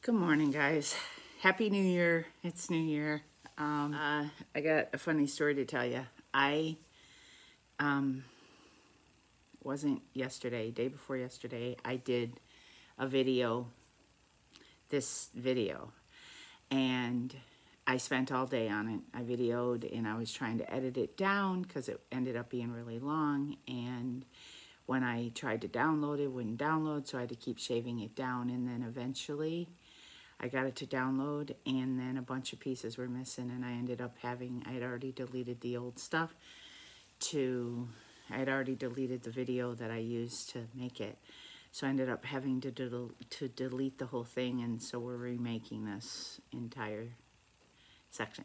Good morning, guys. Happy New Year. It's New Year. I got a funny story to tell you. I wasn't yesterday, day before yesterday, I did a video, this video, and I spent all day on it. I videoed and I was trying to edit it down because it ended up being really long, and when I tried to download it, it wouldn't download, so I had to keep shaving it down, and then eventually I got it to download, and then a bunch of pieces were missing, and I ended up I had already deleted the old stuff I had already deleted the video that I used to make it. So I ended up having to delete the whole thing, and so we're remaking this entire section.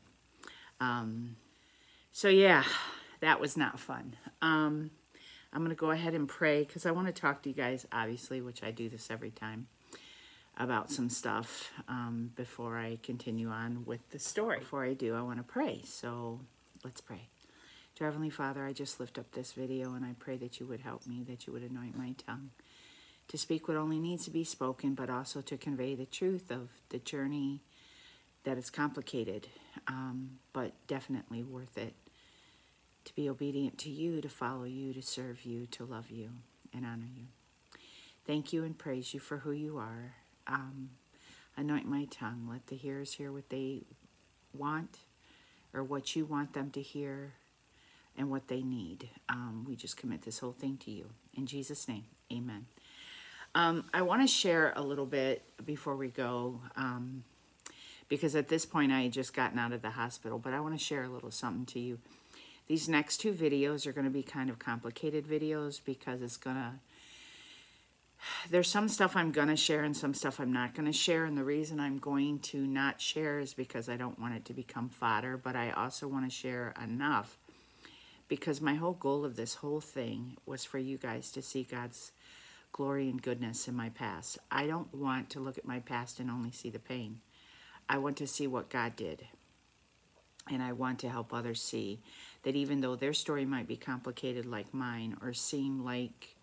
So yeah, that was not fun. I'm going to go ahead and pray because I want to talk to you guys, obviously, which I do this every time, about some stuff before I continue on with the story. Before I do, I want to pray. So let's pray. Dear Heavenly Father, I just lift up this video and I pray that you would help me, that you would anoint my tongue to speak what only needs to be spoken, but also to convey the truth of the journey that is complicated, but definitely worth it. To be obedient to you, to follow you, to serve you, to love you, and honor you. Thank you and praise you for who you are. Anoint my tongue. Let the hearers hear what they want, or what you want them to hear, and what they need. We just commit this whole thing to you. In Jesus' name, amen. I want to share a little bit before we go, because at this point I had just gotten out of the hospital, but I want to share a little something to you. These next two videos are going to be kind of complicated videos because there's some stuff I'm going to share and some stuff I'm not going to share. And the reason I'm going to not share is because I don't want it to become fodder, but I also want to share enough because my whole goal of this whole thing was for you guys to see God's glory and goodness in my past. I don't want to look at my past and only see the pain. I want to see what God did. And I want to help others see that even though their story might be complicated like mine, or seem like,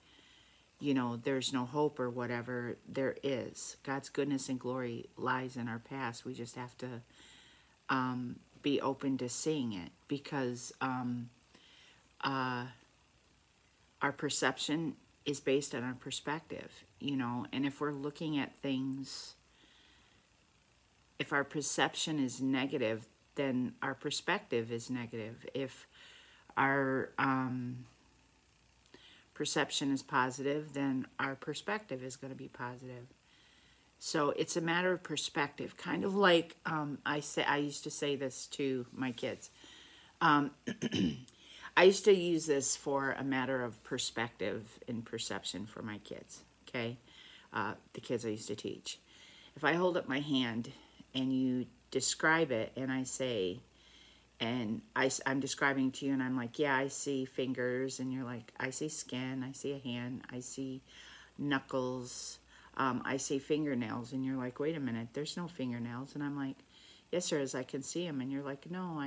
you know, there's no hope or whatever, there is. God's goodness and glory lies in our past. We just have to be open to seeing it, because our perception is based on our perspective, you know. And if we're looking at things, if our perception is negative, then our perspective is negative. If our perception is positive, then our perspective is going to be positive. So it's a matter of perspective. Kind of like I used to say this to my kids. I used to use this for a matter of perspective and perception for my kids. Okay, the kids I used to teach. If I hold up my hand and you describe it, and I say, and I'm describing to you, and I'm like, yeah, I see fingers, and you're like, I see skin, I see a hand, I see knuckles, I see fingernails, and you're like, wait a minute, there's no fingernails, and I'm like, yes, there is, I can see them, and you're like, no,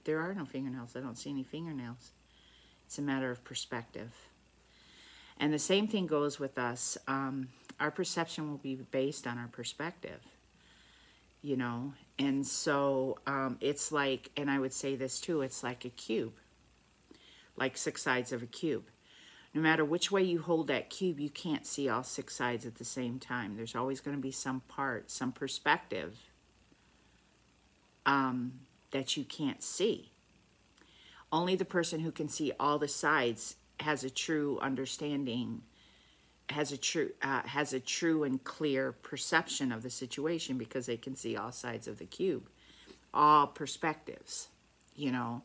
there are no fingernails, I don't see any fingernails. It's a matter of perspective. And the same thing goes with us. Our perception will be based on our perspective, you know. And so it's like, and I would say this too, it's like a cube, like 6 sides of a cube. No matter which way you hold that cube, you can't see all 6 sides at the same time. There's always going to be some part, some perspective that you can't see. Only the person who can see all the sides has a true understanding, has a true and clear perception of the situation, because they can see all sides of the cube, all perspectives, you know.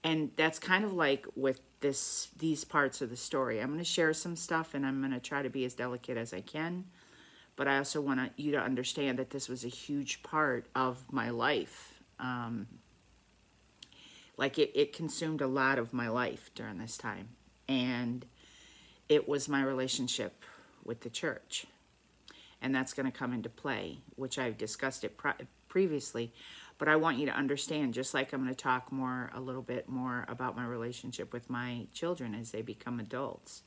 And that's kind of like with these parts of the story. I'm going to share some stuff, and I'm going to try to be as delicate as I can, but I also want you to understand that this was a huge part of my life. Like it consumed a lot of my life during this time, and it was my relationship with the church. And that's going to come into play, which I've discussed it previously. But I want you to understand, just like I'm going to talk a little bit more about my relationship with my children as they become adults.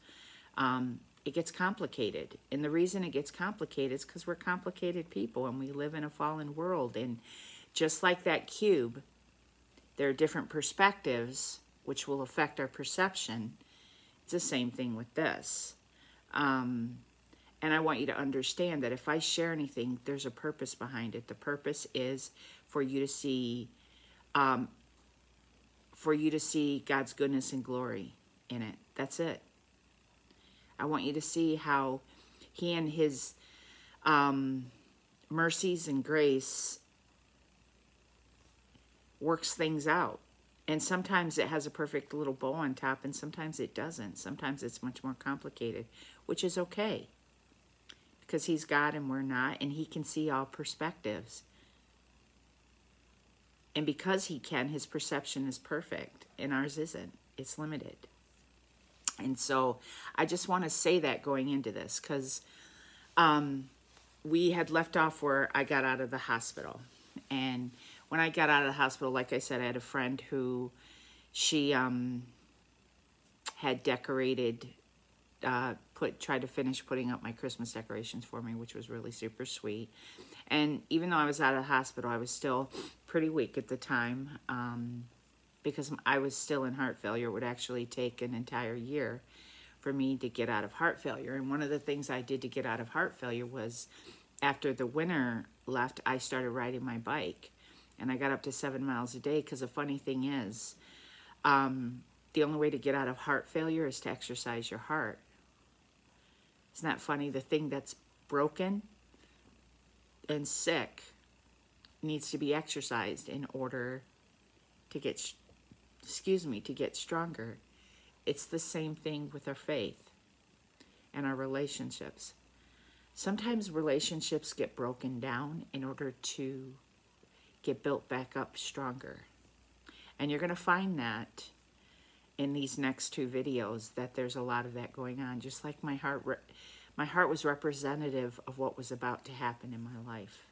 it gets complicated. And the reason it gets complicated is because we're complicated people and we live in a fallen world. And just like that cube, there are different perspectives which will affect our perception. It's the same thing with this. And I want you to understand that if I share anything, there's a purpose behind it. The purpose is for you to see, God's goodness and glory in it. That's it. I want you to see how He and His mercies and grace works things out. And sometimes it has a perfect little bow on top, and sometimes it doesn't. Sometimes it's much more complicated, which is okay. Because He's God and we're not, and He can see all perspectives. And because He can, His perception is perfect, and ours isn't. It's limited. And so I just want to say that going into this, because we had left off where I got out of the hospital. And when I got out of the hospital, like I said, I had a friend who she had decorated, tried to finish putting up my Christmas decorations for me, which was really super sweet. And even though I was out of the hospital, I was still pretty weak at the time, because I was still in heart failure. It would actually take an entire year for me to get out of heart failure. And one of the things I did to get out of heart failure was, after the winter left, I started riding my bike. And I got up to 7 miles a day, because the funny thing is, the only way to get out of heart failure is to exercise your heart. Isn't that funny? The thing that's broken and sick needs to be exercised in order to get, to get stronger. It's the same thing with our faith and our relationships. Sometimes relationships get broken down in order to get built back up stronger. And you're going to find that in these next two videos, that there's a lot of that going on. Just like my heart was representative of what was about to happen in my life.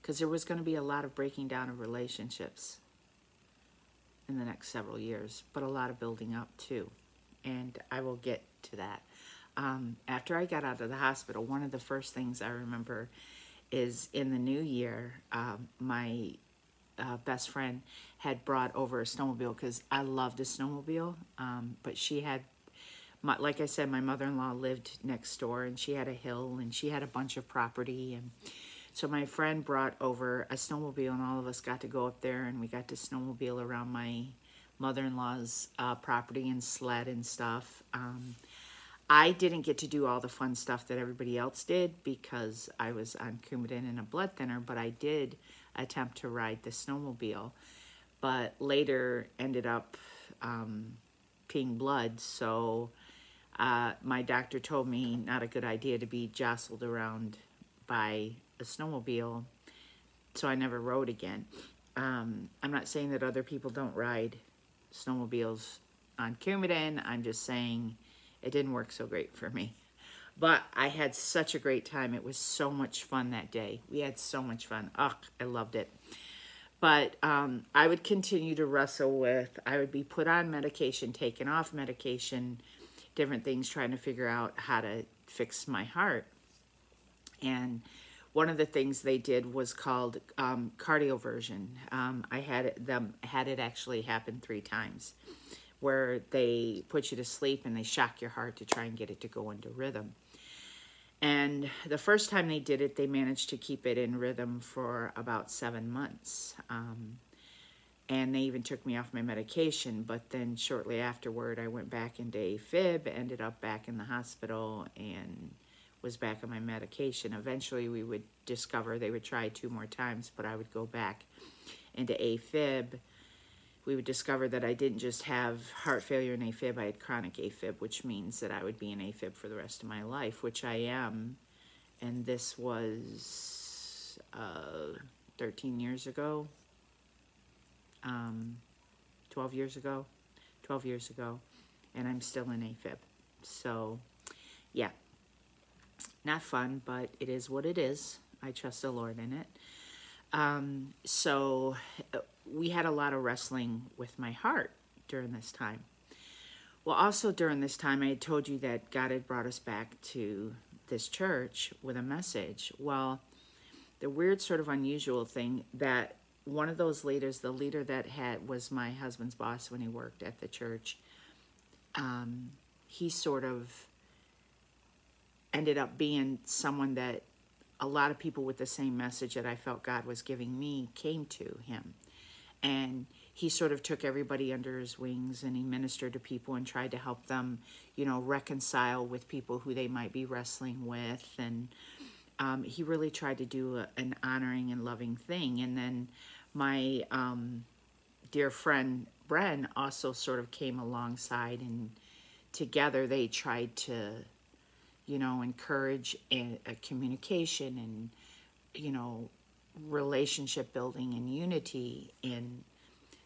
Because there was going to be a lot of breaking down of relationships in the next several years, but a lot of building up too. And I will get to that. After I got out of the hospital, one of the first things I remember is in the new year, my best friend had brought over a snowmobile, because I loved a snowmobile, but she had, like I said, my mother-in-law lived next door, and she had a hill, and she had a bunch of property, and so my friend brought over a snowmobile, and all of us got to go up there, and we got to snowmobile around my mother-in-law's property and sled and stuff. I didn't get to do all the fun stuff that everybody else did because I was on Coumadin and a blood thinner, but I did attempt to ride the snowmobile, but later ended up peeing blood, so my doctor told me not a good idea to be jostled around by a snowmobile, so I never rode again. I'm not saying that other people don't ride snowmobiles on Coumadin. I'm just saying it didn't work so great for me. But I had such a great time. It was so much fun that day. We had so much fun. Oh, I loved it. But I would continue to wrestle with, I would be put on medication, taken off medication, different things, trying to figure out how to fix my heart. And one of the things they did was called cardioversion. I had it actually happen 3 times, where they put you to sleep and they shock your heart to try and get it to go into rhythm. And the first time they did it, they managed to keep it in rhythm for about 7 months. And they even took me off my medication, but then shortly afterward, I went back into AFib, ended up back in the hospital, and was back on my medication. Eventually, we would discover, they would try 2 more times, but I would go back into AFib. We would discover that I didn't just have heart failure and AFib, I had chronic AFib, which means that I would be in AFib for the rest of my life, which I am. And this was 13 years ago, 12 years ago, and I'm still in AFib. So, yeah, not fun, but it is what it is. I trust the Lord in it. So we had a lot of wrestling with my heart during this time. Well, also during this time, I had told you that God had brought us back to this church with a message. Well, the weird, sort of unusual thing that one of those leaders, the leader that was my husband's boss when he worked at the church, he sort of ended up being someone that a lot of people with the same message that I felt God was giving me came to him. And he sort of took everybody under his wings, and he ministered to people and tried to help them, reconcile with people who they might be wrestling with. And he really tried to do an honoring and loving thing. And then my dear friend Bren also sort of came alongside, and together they tried to, encourage a communication and, relationship building and unity in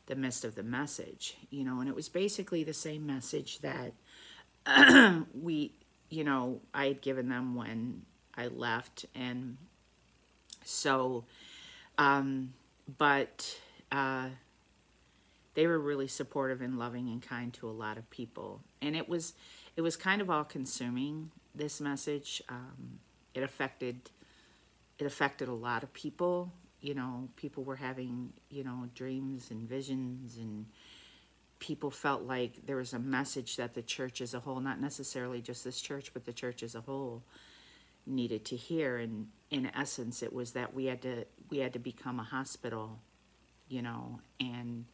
the midst of the message, and it was basically the same message that I had given them when I left. And so, but they were really supportive and loving and kind to a lot of people. And it was kind of all consuming, this message. It affected a lot of people. People were having, dreams and visions, and people felt like there was a message that the church as a whole, not necessarily just this church, but the church as a whole needed to hear. And in essence, it was that we had to become a hospital, and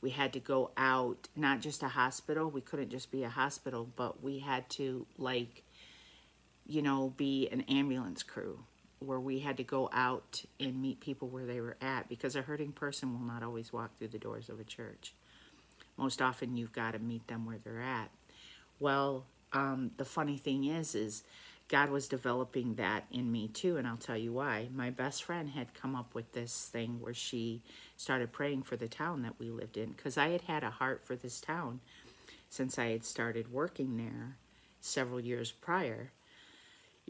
we had to go out, not just a hospital. We couldn't just be a hospital, but we had to, be an ambulance crew, where we had to go out and meet people where they were at, because a hurting person will not always walk through the doors of a church. Most often you've got to meet them where they're at. Well, the funny thing is God was developing that in me too, and I'll tell you why. My best friend had come up with this thing where she started praying for the town that we lived in, because I had had a heart for this town since I had started working there several years prior.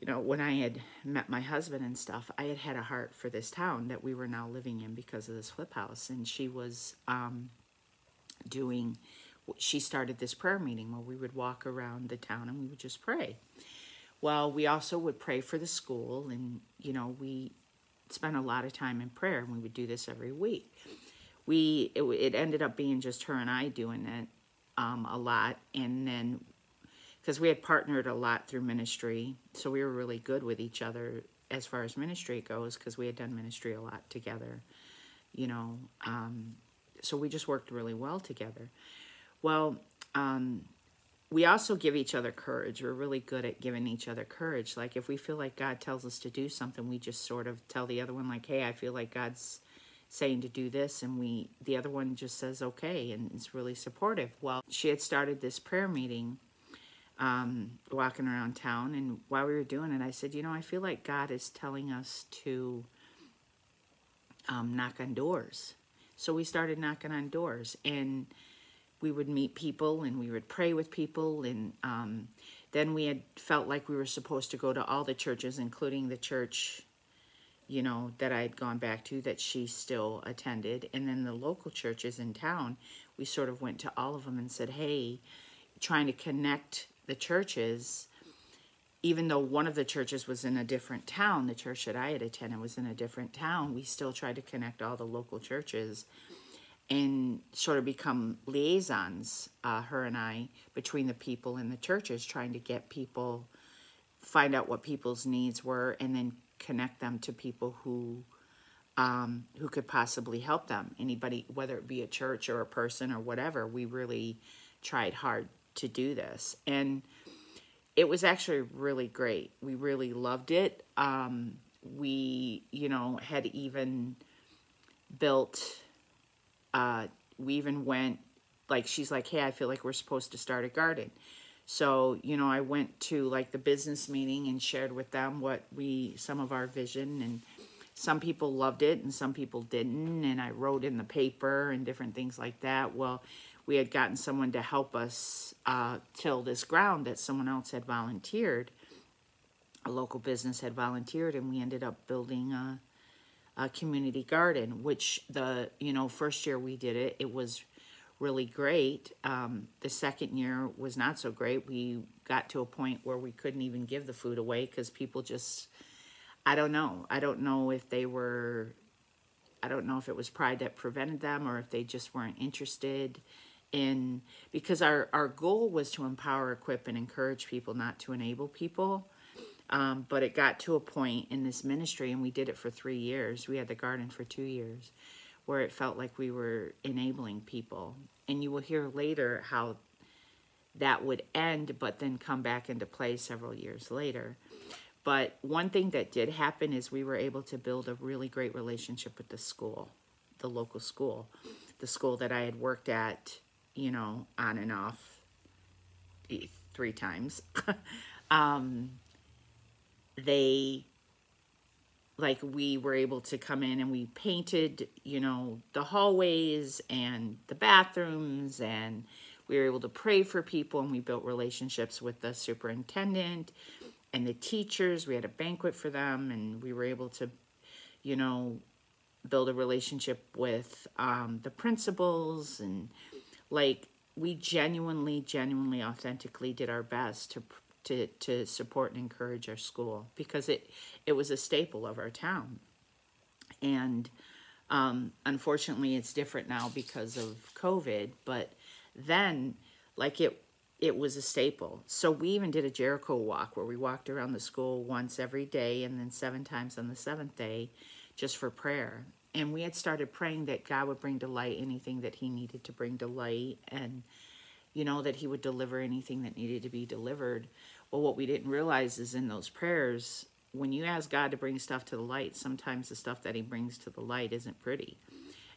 When I had met my husband and stuff, I had had a heart for this town that we were now living in because of this flip house. And she was she started this prayer meeting where we would walk around the town and we would just pray. Well, we also would pray for the school, and, we spent a lot of time in prayer, and we would do this every week. It ended up being just her and I doing it a lot, and then because we had partnered a lot through ministry, so we were really good with each other as far as ministry goes, because we had done ministry a lot together, so we just worked really well together. Well, we also give each other courage. We're really good at giving each other courage. Like, if we feel like God tells us to do something, we just sort of tell the other one, like, hey, I feel like God's saying to do this, and the other one just says okay, and is really supportive. Well, she had started this prayer meeting, walking around town, and while we were doing it, I said, I feel like God is telling us to knock on doors. So we started knocking on doors, and we would meet people, and we would pray with people, and then we had felt like we were supposed to go to all the churches, including the church, that I had gone back to, that she still attended, and then the local churches in town. We sort of went to all of them and said, hey, trying to connect the churches, even though one of the churches was in a different town, the church that I had attended was in a different town, we still tried to connect all the local churches and sort of become liaisons, her and I, between the people in the churches, trying to get people, find out what people's needs were, and then connect them to people who could possibly help them. Anybody, whether it be a church or a person or whatever, we really tried hard to do this. And it was actually really great. We really loved it. We, had even built, we even went, like, she's like, hey, I feel like we're supposed to start a garden. So, I went to, like, the business meeting and shared with them some of our vision, and some people loved it and some people didn't, and I wrote in the paper and different things like that. Well, we had gotten someone to help us till this ground that someone else had volunteered. A local business had volunteered, and we ended up building a community garden, which the, first year we did it, it was really great. The second year was not so great. We got to a point where we couldn't even give the food away because people just, I don't know. I don't know if they were, I don't know if it was pride that prevented them or if they just weren't interested in, because our goal was to empower, equip, and encourage people, not to enable people. But it got to a point in this ministry, and we did it for 3 years. We had the garden for 2 years, where it felt like we were enabling people. And you will hear later how that would end, but then come back into play several years later. But one thing that did happen is we were able to build a really great relationship with the school, the local school, the school that I had worked at, you know, on and off 3 times. We were able to come in and we painted, you know, the hallways and the bathrooms, and we were able to pray for people, and we built relationships with the superintendent and the teachers. We had a banquet for them, and we were able to, you know, build a relationship with the principals, and like we genuinely, authentically did our best to support and encourage our school, because it was a staple of our town. And unfortunately, it's different now because of COVID, but then, like, it was a staple. So we even did a Jericho walk where we walked around the school once every day, and then 7 times on the 7th day, just for prayer. And we had started praying that God would bring to light anything that he needed to bring to light, and, you know, that he would deliver anything that needed to be delivered. Well, what we didn't realize is in those prayers, when you ask God to bring stuff to the light, sometimes the stuff that he brings to the light isn't pretty.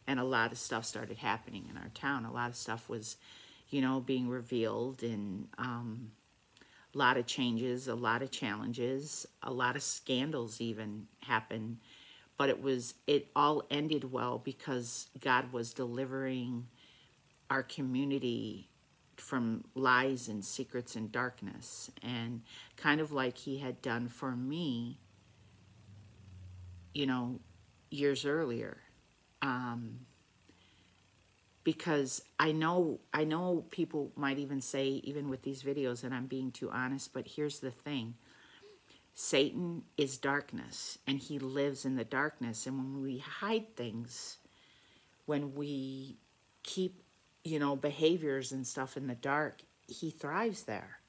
And a lot of stuff started happening in our town. A lot of stuff was, you know, being revealed, and a lot of changes, a lot of challenges, a lot of scandals even happened. But it all ended well because God was delivering our community from lies and secrets and darkness, and kind of like he had done for me, you know, years earlier. Because I know people might even say, even with these videos, that I'm being too honest, but here's the thing. Satan is darkness, and he lives in the darkness. And when we hide things, when we keep, you know, behaviors and stuff in the dark, he thrives there.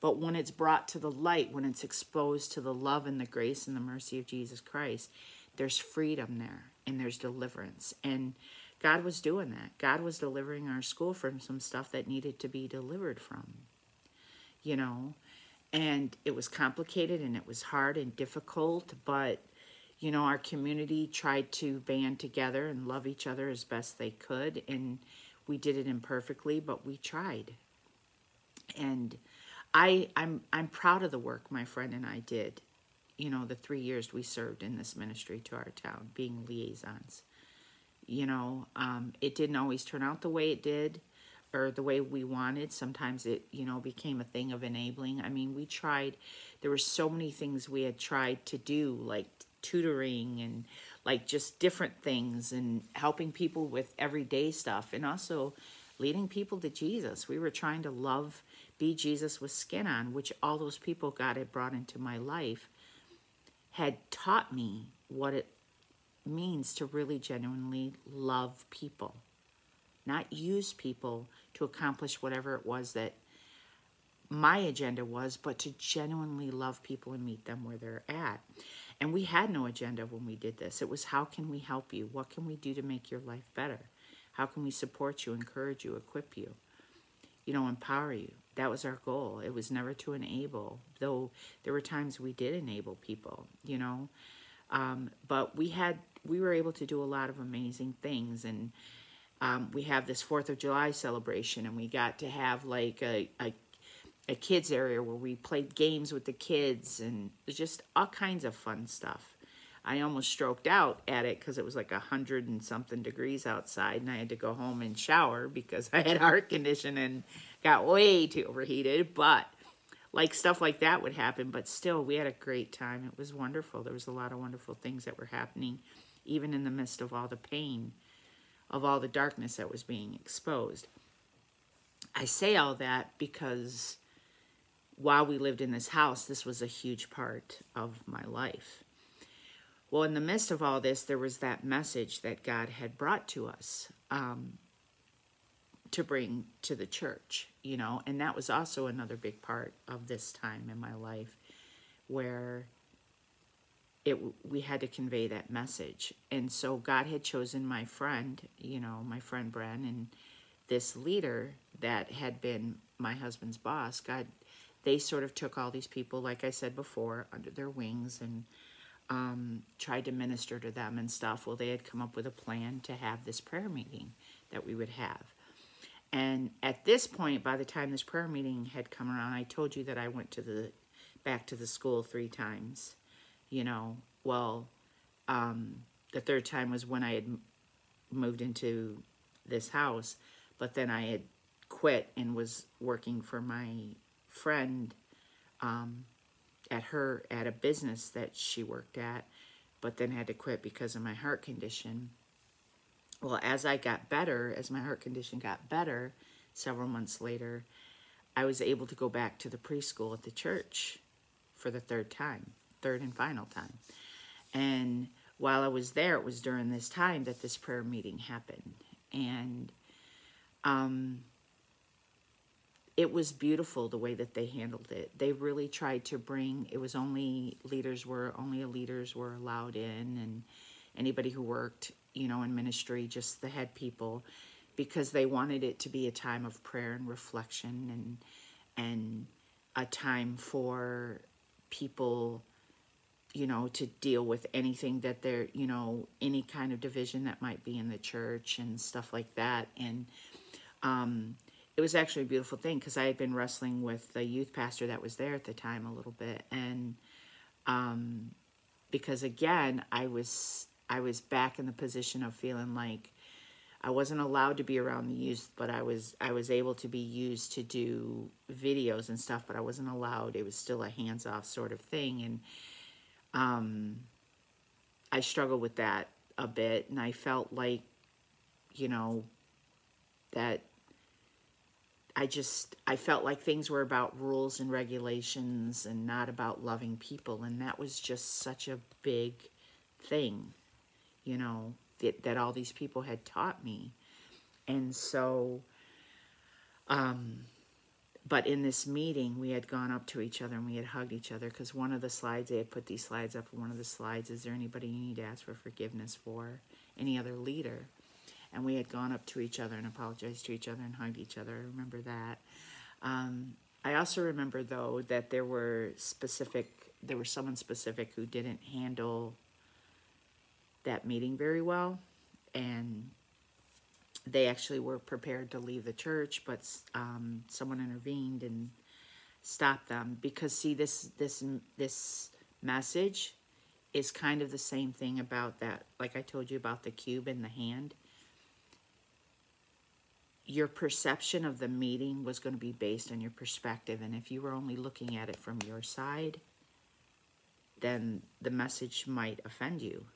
But when it's brought to the light, when it's exposed to the love and the grace and the mercy of Jesus Christ, there's freedom there, and there's deliverance. And God was doing that. God was delivering our school from some stuff that needed to be delivered from, you know. And it was complicated, and it was hard and difficult, but, you know, our community tried to band together and love each other as best they could, and we did it imperfectly, but we tried. And I'm proud of the work my friend and I did, you know, the 3 years we served in this ministry to our town, being liaisons. You know, it didn't always turn out the way it did, or the way we wanted. Sometimes it, you know, became a thing of enabling. I mean, we tried, there were so many things we had tried to do, like tutoring and like just different things, and helping people with everyday stuff, and also leading people to Jesus. We were trying to love, be Jesus with skin on, which all those people God had brought into my life had taught me what it means to really genuinely love people. Not use people to accomplish whatever it was that my agenda was, but to genuinely love people and meet them where they're at. And we had no agenda when we did this. It was, how can we help you? What can we do to make your life better? How can we support you, encourage you, equip you, you know, empower you? That was our goal. It was never to enable, though there were times we did enable people, you know. But we were able to do a lot of amazing things. And we have this 4th of July celebration, and we got to have like a kids area where we played games with the kids, and just all kinds of fun stuff. I almost stroked out at it because it was like 100 and something degrees outside, and I had to go home and shower because I had heart condition and got way too overheated. But like stuff like that would happen, but still we had a great time. It was wonderful. There was a lot of wonderful things that were happening, even in the midst of all the pain, of all the darkness that was being exposed. I say all that because while we lived in this house, this was a huge part of my life. Well, in the midst of all this, there was that message that God had brought to us to bring to the church, you know, and that was also another big part of this time in my life where we had to convey that message. And so God had chosen my friend, you know, my friend Bren, and this leader that had been my husband's boss. God, they sort of took all these people, like I said before, under their wings and tried to minister to them and stuff. Well, they had come up with a plan to have this prayer meeting that we would have. And at this point, by the time this prayer meeting had come around, I told you that I went to back to the school 3 times, you know. Well, the third time was when I had moved into this house, but then I had quit and was working for my friend at a business that she worked at, but then had to quit because of my heart condition. Well, as my heart condition got better, several months later, I was able to go back to the preschool at the church for the third and final time. And while I was there, it was during this time that this prayer meeting happened. And it was beautiful the way that they handled it. They really tried to bring, it was only leaders were allowed in, and anybody who worked, you know, in ministry, just the head people, because they wanted it to be a time of prayer and reflection and a time for people, you know, to deal with anything that they're, you know, any kind of division that might be in the church and stuff like that. And it was actually a beautiful thing because I had been wrestling with the youth pastor that was there at the time a little bit. And because again, I was back in the position of feeling like I wasn't allowed to be around the youth, but I was able to be used to do videos and stuff, but I wasn't allowed. It was still a hands-off sort of thing. And I struggled with that a bit, and I felt like, you know, that I felt like things were about rules and regulations and not about loving people. And that was just such a big thing, you know, that all these people had taught me. And so, but in this meeting, we had gone up to each other and we had hugged each other, because one of the slides, they had put these slides up, and one of the slides, is there anybody you need to ask for forgiveness for? Any other leader? And we had gone up to each other and apologized to each other and hugged each other. I remember that. I also remember, though, that there was someone specific who didn't handle that meeting very well. And they actually were prepared to leave the church, but someone intervened and stopped them. Because, see, this message is kind of the same thing about that, like I told you about the cube in the hand. Your perception of the meeting was going to be based on your perspective. And if you were only looking at it from your side, then the message might offend you.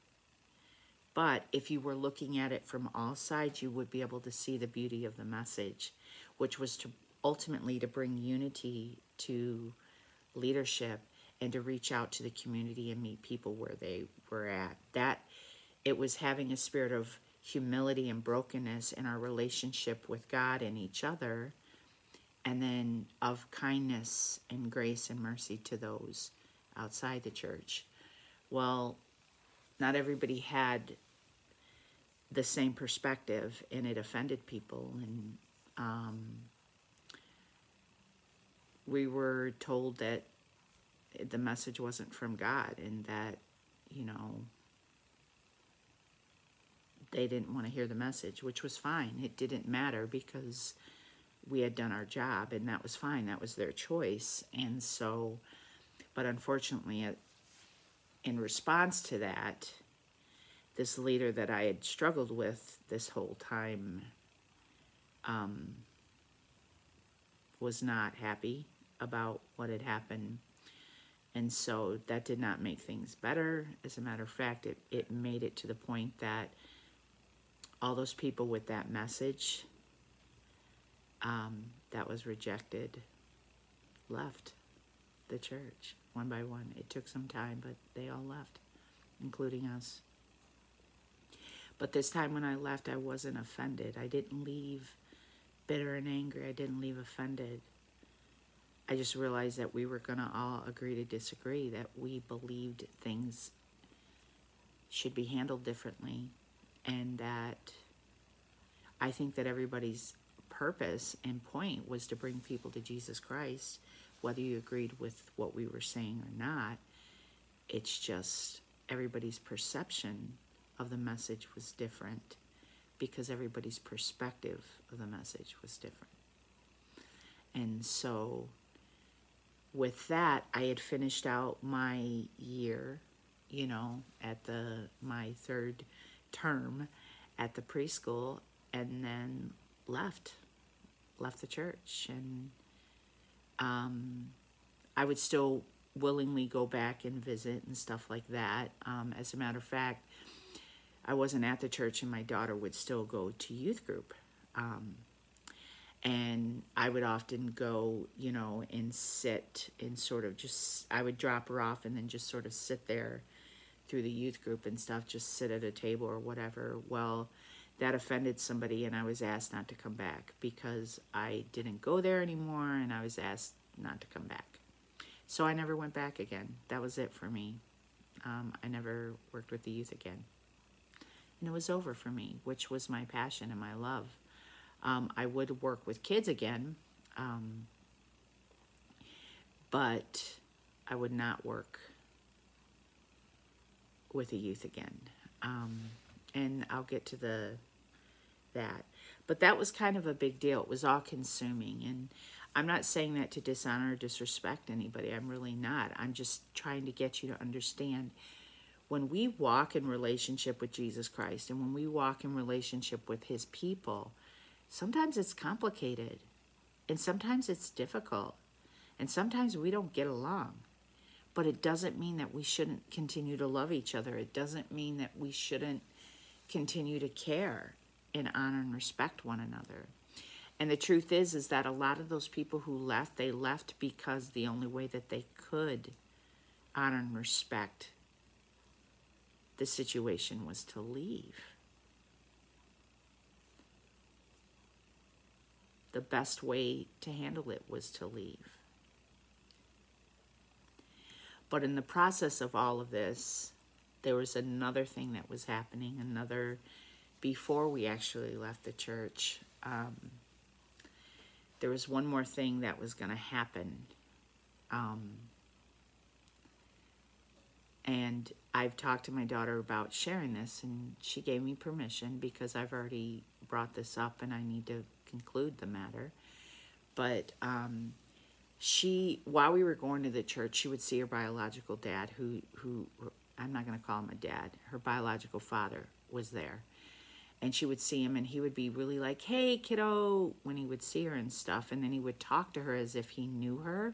But if you were looking at it from all sides, you would be able to see the beauty of the message, which was to ultimately to bring unity to leadership and to reach out to the community and meet people where they were at. That it was having a spirit of humility and brokenness in our relationship with God and each other, and then of kindness and grace and mercy to those outside the church. Well, not everybody had the same perspective, and it offended people. And we were told that the message wasn't from God, and that, you know, they didn't want to hear the message, which was fine. It didn't matter, because we had done our job, and that was fine. That was their choice. And so, but unfortunately, in response to that, this leader that I had struggled with this whole time was not happy about what had happened. And so that did not make things better. As a matter of fact, it made it to the point that all those people with that message that was rejected left the church one by one. It took some time, but they all left, including us. But this time when I left, I wasn't offended. I didn't leave bitter and angry. I didn't leave offended. I just realized that we were going to all agree to disagree, that we believed things should be handled differently, and that I think that everybody's purpose and point was to bring people to Jesus Christ, whether you agreed with what we were saying or not. It's just everybody's perception of the message was different because everybody's perspective of the message was different. And so with that, I had finished out my year, you know, at my third term at the preschool, and then left the church. And I would still willingly go back and visit and stuff like that. As a matter of fact, I wasn't at the church, and my daughter would still go to youth group. And I would often go, you know, and sit and sort of just, I would drop her off and then just sort of sit there through the youth group and stuff, just sit at a table or whatever. Well, that offended somebody, and I was asked not to come back because I didn't go there anymore, and I was asked not to come back. So I never went back again. That was it for me. I never worked with the youth again. And it was over for me, which was my passion and my love. I would work with kids again, but I would not work with the youth again. And I'll get to that. But that was kind of a big deal. It was all consuming. And I'm not saying that to dishonor or disrespect anybody. I'm really not. I'm just trying to get you to understand when we walk in relationship with Jesus Christ and when we walk in relationship with his people, sometimes it's complicated and sometimes it's difficult and sometimes we don't get along. But it doesn't mean that we shouldn't continue to love each other. It doesn't mean that we shouldn't continue to care and honor and respect one another. And the truth is that a lot of those people who left, they left because the only way that they could honor and respect the situation was to leave. The best way to handle it was to leave. But in the process of all of this, there was another thing that was happening, before we actually left the church. There was one more thing that was going to happen. And I've talked to my daughter about sharing this, and she gave me permission because I've already brought this up and I need to conclude the matter. But while we were going to the church, she would see her biological dad, who I'm not going to call him a dad, her biological father was there. And she would see him, and he would be really like, hey, kiddo, when he would see her and stuff. And then he would talk to her as if he knew her.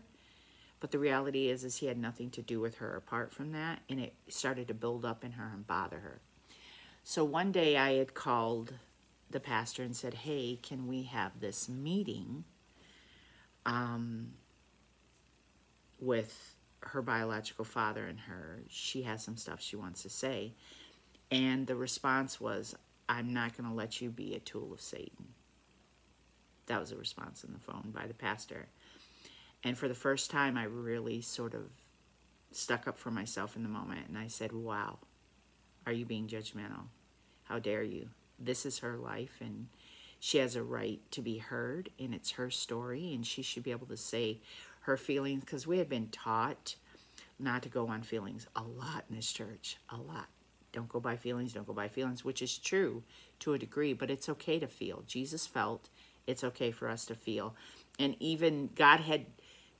But the reality is he had nothing to do with her apart from that. And it started to build up in her and bother her. So one day I had called the pastor and said, hey, can we have this meeting with her biological father and her? She has some stuff she wants to say. And the response was, I'm not going to let you be a tool of Satan. That was a response on the phone by the pastor. And for the first time, I really sort of stuck up for myself in the moment. And I said, wow, are you being judgmental? How dare you? This is her life, and she has a right to be heard, and it's her story, and she should be able to say her feelings, because we had been taught not to go on feelings a lot in this church, a lot. Don't go by feelings, don't go by feelings, which is true to a degree, but it's okay to feel. Jesus felt, it's okay for us to feel. And even God had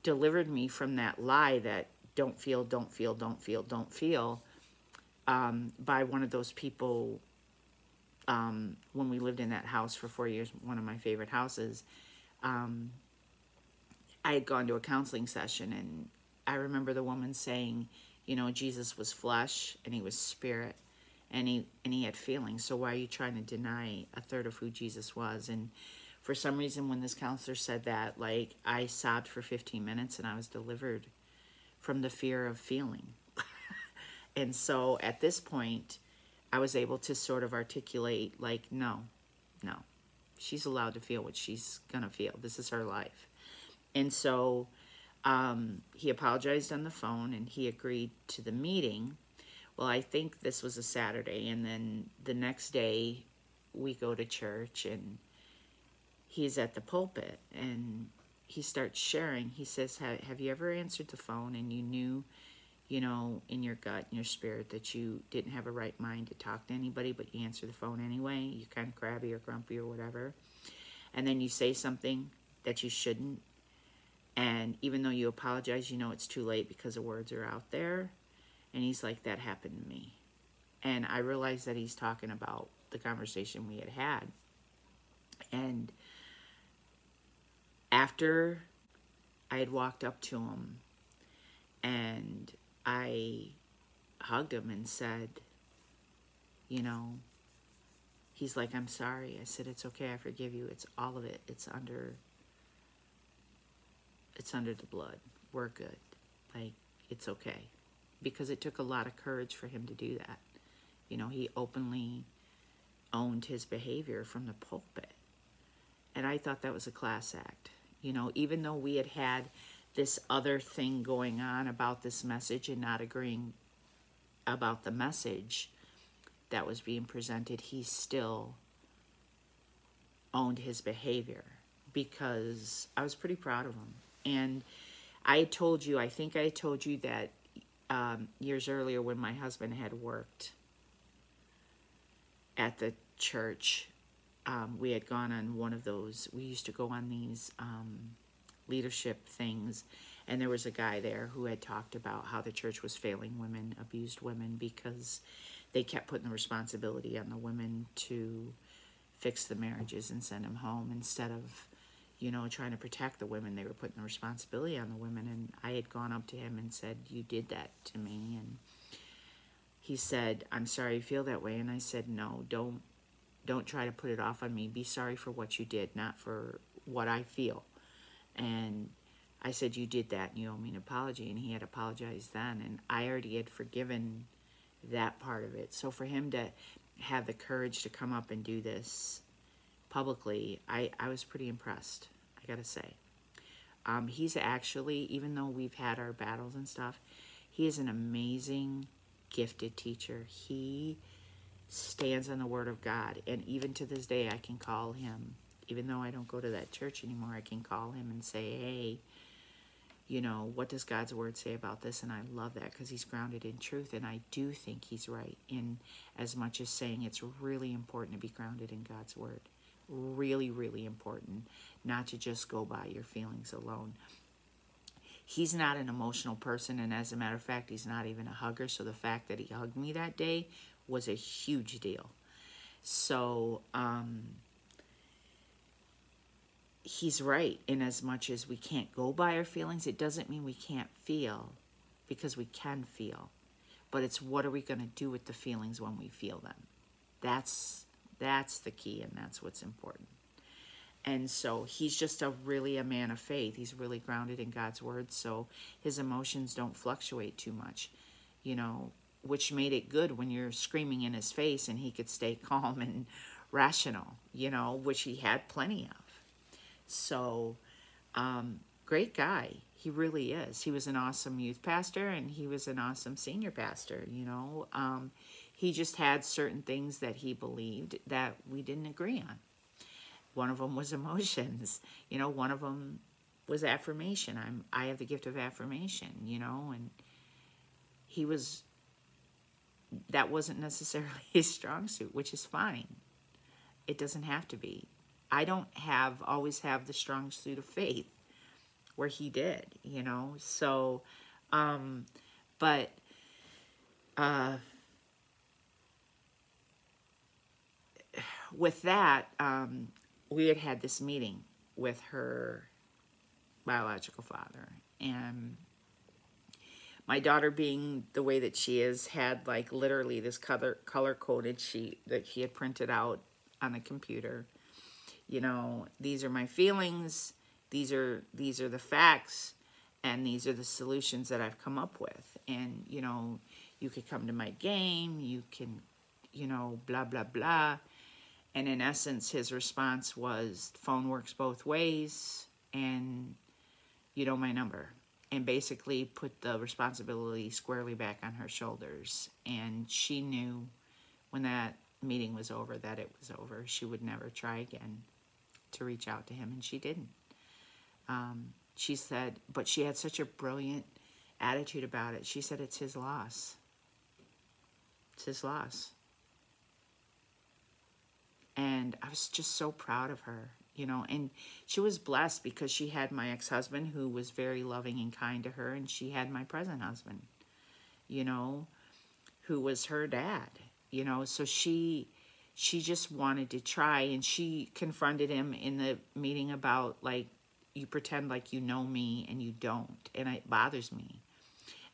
delivered me from that lie that don't feel, don't feel, don't feel, don't feel, by one of those people when we lived in that house for 4 years, one of my favorite houses. I had gone to a counseling session, and I remember the woman saying, you know, Jesus was flesh and he was spirit. and he had feelings. So why are you trying to deny a third of who Jesus was? And for some reason, when this counselor said that, like, I sobbed for 15 minutes and I was delivered from the fear of feeling. And so at this point, I was able to sort of articulate, like, no, she's allowed to feel what she's gonna feel. This is her life. And so he apologized on the phone and he agreed to the meeting. Well, I think this was a Saturday, and then the next day we go to church and he's at the pulpit and he starts sharing. He says, have you ever answered the phone and you knew, in your gut, in your spirit, that you didn't have a right mind to talk to anybody, but you answer the phone anyway? You're kind of crabby or grumpy or whatever. And then you say something that you shouldn't. And even though you apologize, it's too late because the words are out there. And he's like, that happened to me. And I realized that he's talking about the conversation we had. And after I had walked up to him and I hugged him and said, he's like, I'm sorry. I said, it's okay. I forgive you. It's all of it. It's under the blood. We're good. Like, it's okay. Because it took a lot of courage for him to do that. He openly owned his behavior from the pulpit. And I thought that was a class act. Even though we had this other thing going on about this message and not agreeing about the message that was being presented, he still owned his behavior, because I was pretty proud of him. And I told you, I think I told you that years earlier when my husband had worked at the church, we had gone on one of those, we used to go on these leadership things, and there was a guy there who had talked about how the church was failing women, abused women, because they kept putting the responsibility on the women to fix the marriages and send them home, instead of trying to protect the women. They were putting the responsibility on the women. And I had gone up to him and said, you did that to me. And he said, I'm sorry you feel that way. And I said, no, don't try to put it off on me. Be sorry for what you did, not for what I feel. And I said, you did that and you owe me an apology. And he had apologized then. And I already had forgiven that part of it. So for him to have the courage to come up and do this publicly, I was pretty impressed, I gotta say. He's actually, even though we've had our battles and stuff, he is an amazing, gifted teacher. He stands on the Word of God. And even to this day, I can call him, even though I don't go to that church anymore, I can call him and say, hey, what does God's Word say about this? And I love that, because he's grounded in truth. And I do think he's right in as much as saying it's really important to be grounded in God's Word. Really, really important, not to just go by your feelings alone. He's not an emotional person, and as a matter of fact, he's not even a hugger, so the fact that he hugged me that day was a huge deal. So, he's right in as much as we can't go by our feelings. It doesn't mean we can't feel, because we can feel. But it's, what are we going to do with the feelings when we feel them? That's the key, and that's what's important. And so he's just really a man of faith. He's really grounded in God's Word, so his emotions don't fluctuate too much, which made it good when you're screaming in his face and he could stay calm and rational, which he had plenty of. So, great guy. He really is. He was an awesome youth pastor, and he was an awesome senior pastor, He just had certain things that he believed that we didn't agree on. One of them was emotions. One of them was affirmation. I have the gift of affirmation, and that wasn't necessarily his strong suit, which is fine. It doesn't have to be. I don't always have the strong suit of faith where he did, So, with that, we had this meeting with her biological father, and My daughter, being the way that she is, had like literally this color coded sheet that she had printed out on the computer. You know, these are my feelings, these are the facts, and these are the solutions that I've come up with. And you know, you could come to my game, you can, you know, blah blah blah. And in essence, his response was, phone works both ways, and you know my number. And basically put the responsibility squarely back on her shoulders. And she knew when that meeting was over that it was over. She would never try again to reach out to him, and she didn't. She said, but she had such a brilliant attitude about it. She said, it's his loss. It's his loss. And I was just so proud of her, you know, and she was blessed because she had my ex-husband who was very loving and kind to her, and she had my present husband, you know, who was her dad, you know. So she just wanted to try, and she confronted him in the meeting about, like, you pretend like you know me and you don't, and it bothers me.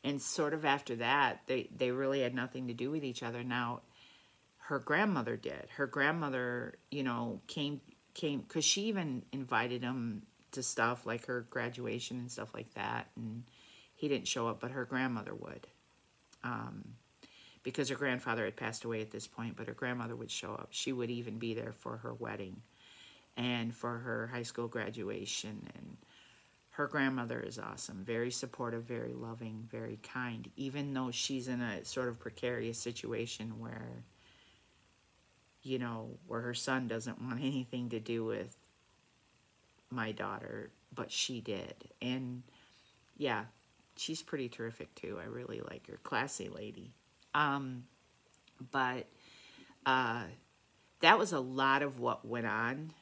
And sort of after that, they really had nothing to do with each other. Now, her grandmother did. Her grandmother, you know, came, because she even invited him to stuff like her graduation and stuff like that, and he didn't show up, but her grandmother would. Because her grandfather had passed away at this point, but her grandmother would show up. She would even be there for her wedding and for her high school graduation. And her grandmother is awesome, very supportive, very loving, very kind, even though she's in a sort of precarious situation where, you know, where her son doesn't want anything to do with my daughter, but she did. And yeah, she's pretty terrific too. I really like her. Classy lady. But that was a lot of what went on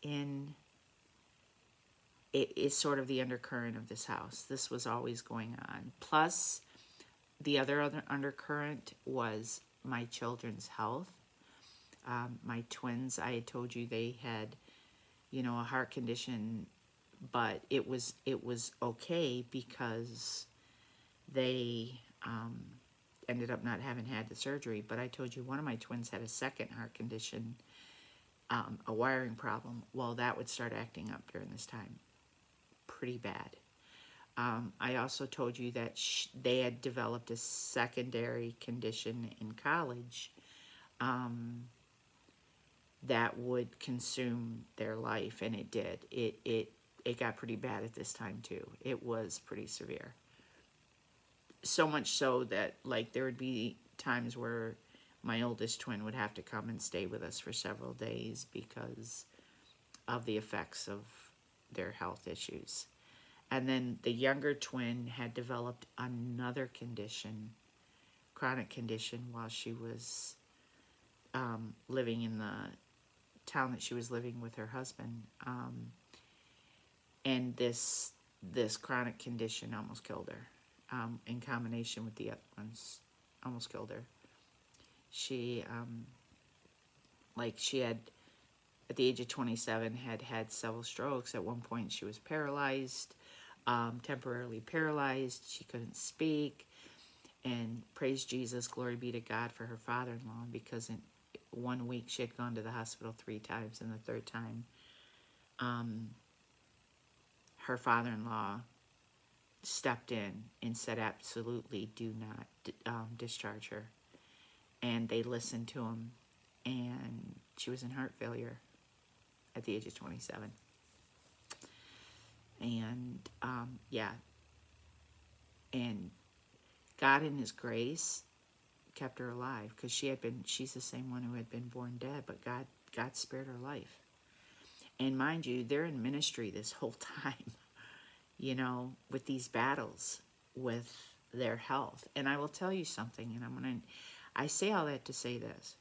in it is sort of the undercurrent of this house. This was always going on. Plus, the other undercurrent was my children's health. My twins, I had told you they had, you know, a heart condition, but it was okay because they ended up not having had the surgery. But I told you one of my twins had a second heart condition, a wiring problem. Well, that would start acting up during this time. Pretty bad. I also told you that they had developed a secondary condition in college that would consume their life, and it did. It got pretty bad at this time too. It was pretty severe. So much so that, like, there would be times where my oldest twin would have to come and stay with us for several days because of the effects of their health issues. And then the younger twin had developed another condition, chronic condition, while she was living in the town that she was living with her husband. And this chronic condition almost killed her, in combination with the other ones, almost killed her. She, she had, at the age of 27, had several strokes. At one point, she was paralyzed, temporarily paralyzed. She couldn't speak. And praise Jesus, glory be to God for her father-in-law, because in 1 week she had gone to the hospital 3 times, and the third time, her father-in-law stepped in and said, absolutely do not discharge her. And they listened to him, and she was in heart failure at the age of 27. And, yeah. And God in his grace kept her alive, because she's the same one who had been born dead, but God spared her life. And mind you, they're in ministry this whole time, you know, with these battles with their health. And I will tell you something, and I say all that to say this.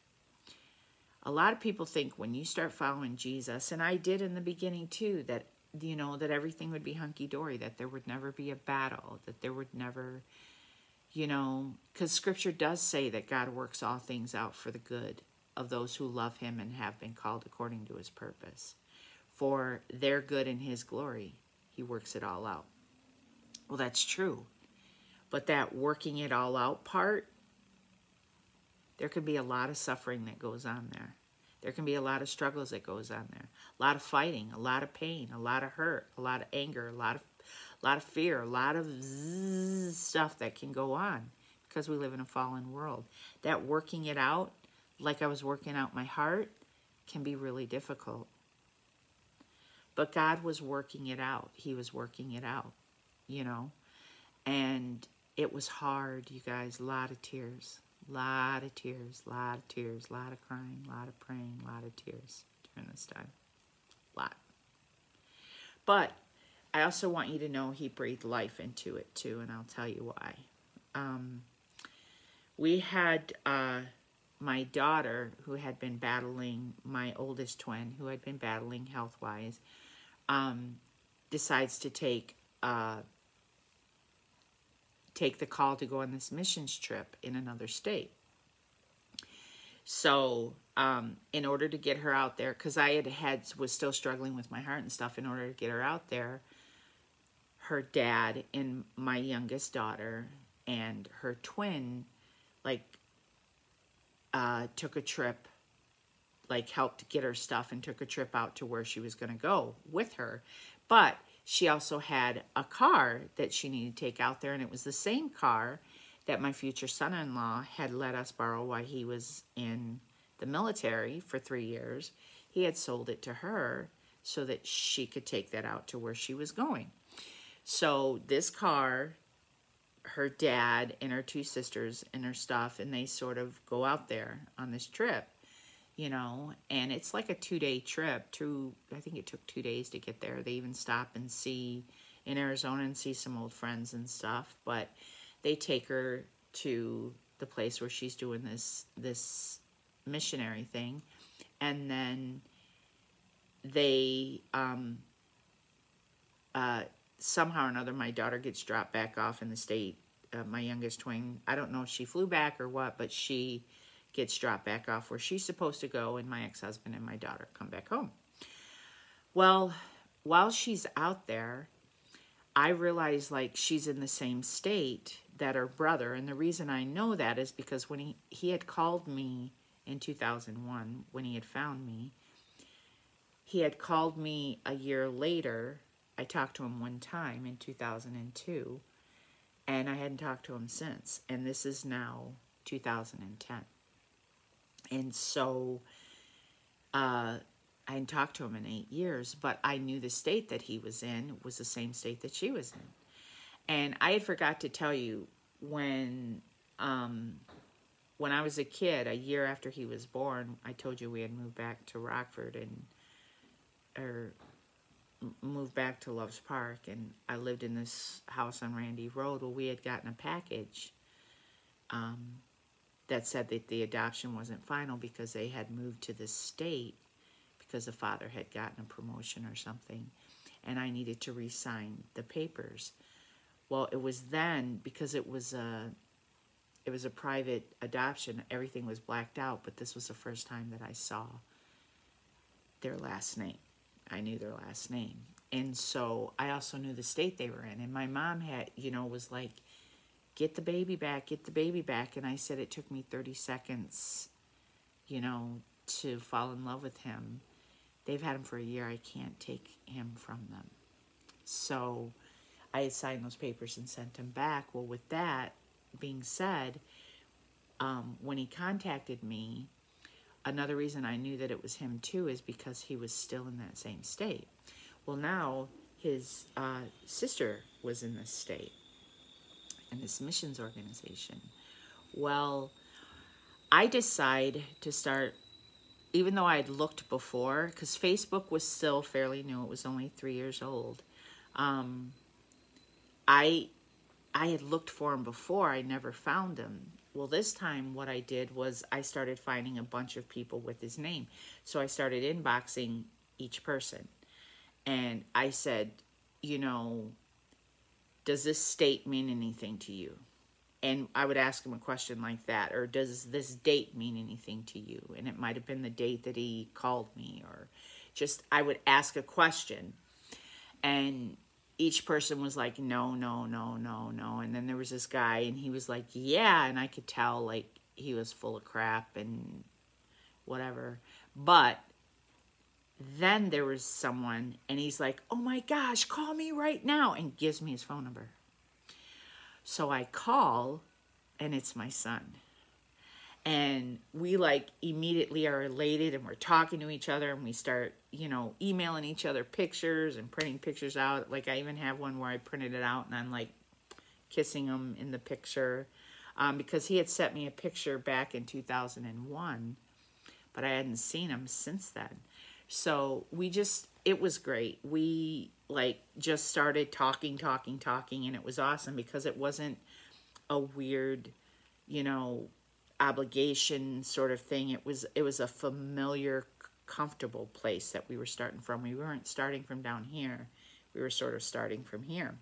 A lot of people think when you start following Jesus, and I did in the beginning too, that, you know, that everything would be hunky-dory, that there would never be a battle, that there would never, you know, because Scripture does say that God works all things out for the good of those who love him and have been called according to his purpose. For their good and his glory, he works it all out. Well, that's true. But that working it all out part, there could be a lot of suffering that goes on there. There can be a lot of struggles that goes on there. A lot of fighting, a lot of pain, a lot of hurt, a lot of anger, a lot of fear, a lot of stuff that can go on because we live in a fallen world. That working it out, like I was working out my heart, can be really difficult. But God was working it out. He was working it out, you know. And it was hard, you guys. A lot of tears. Lot of tears, lot of tears, lot of crying, lot of praying, lot of tears during this time. Lot. But I also want you to know he breathed life into it too, and I'll tell you why. We had my daughter, who had been battling, my oldest twin, who had been battling health-wise, decides to take the call to go on this missions trip in another state. So in order to get her out there, because I was still struggling with my heart and stuff, in order to get her out there, her dad and my youngest daughter and her twin, like, took a trip, like helped get her stuff and took a trip out to where she was going to go with her. But she also had a car that she needed to take out there, and it was the same car that my future son-in-law had let us borrow while he was in the military for 3 years. He had sold it to her so that she could take that out to where she was going. So this car, her dad and her two sisters and her stuff, and they sort of go out there on this trip, you know, and it's like a 2-day trip. I think it took 2 days to get there. They even stop and see in Arizona and see some old friends and stuff, but they take her to the place where she's doing this missionary thing, and then they somehow or another, my daughter gets dropped back off in the state. My youngest twin, I don't know if she flew back or what, but she gets dropped back off where she's supposed to go, and my ex-husband and my daughter come back home. Well, while she's out there, I realize, like, she's in the same state that her brother, and the reason I know that is because when he had called me in 2001, when he had found me, he had called me a year later. I talked to him one time in 2002, and I hadn't talked to him since, and this is now 2010. And so I hadn't talked to him in 8 years, but I knew the state that he was in was the same state that she was in. And I had forgot to tell you, when I was a kid, a year after he was born, I told you we had moved back to Rockford, or moved back to Loves Park, and I lived in this house on Randy Road. Well, we had gotten a package that said that the adoption wasn't final because they had moved to this state because the father had gotten a promotion or something, and I needed to re-sign the papers. Well, it was then, because it was a private adoption, everything was blacked out, but this was the first time that I saw their last name. I knew their last name. And so I also knew the state they were in. And my mom had, was like, get the baby back, get the baby back. And I said it took me 30 seconds, to fall in love with him. They've had him for a year. I can't take him from them. So I had signed those papers and sent him back. Well, with that being said, when he contacted me, another reason I knew that it was him too is because he was still in that same state. Well, now his sister was in this state, in this missions organization. Well, I decided to start, even though I had looked before, because Facebook was still fairly new. It was only 3 years old. I had looked for him before. I never found him. Well, this time what I did was I started finding a bunch of people with his name. So I started inboxing each person. And I said, does this state mean anything to you? And I would ask him a question like that. Or does this date mean anything to you? And it might have been the date that he called me. Or just, I would ask a question. And, each person was like, no, no, no, no, no. And then there was this guy, and he was like, yeah. And I could tell, like, he was full of crap and whatever. But then there was someone, and he's like, oh my gosh, call me right now, and gives me his phone number. So I call, and it's my son. And we like immediately are elated, and we're talking to each other, and we start, you know, emailing each other pictures and printing pictures out. Like I even have one where I printed it out and I'm like kissing him in the picture, because he had sent me a picture back in 2001, but I hadn't seen him since then. So it was great. We like just started talking, and it was awesome because it wasn't a weird, you know, obligation sort of thing. It was a familiar, comfortable place that we were starting from. We weren't starting from down here. We were sort of starting from here.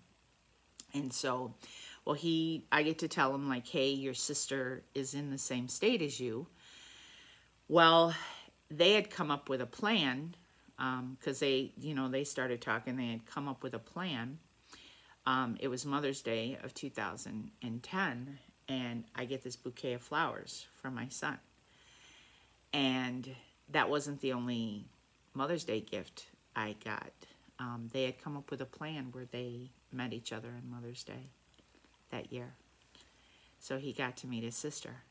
And so, well, I get to tell him like, hey, your sister is in the same state as you. Well, they had come up with a plan, because they started talking. They had come up with a plan. It was Mother's Day of 2010, and I get this bouquet of flowers from my son. And that wasn't the only Mother's Day gift I got. They had come up with a plan where they met each other on Mother's Day that year. So he got to meet his sister,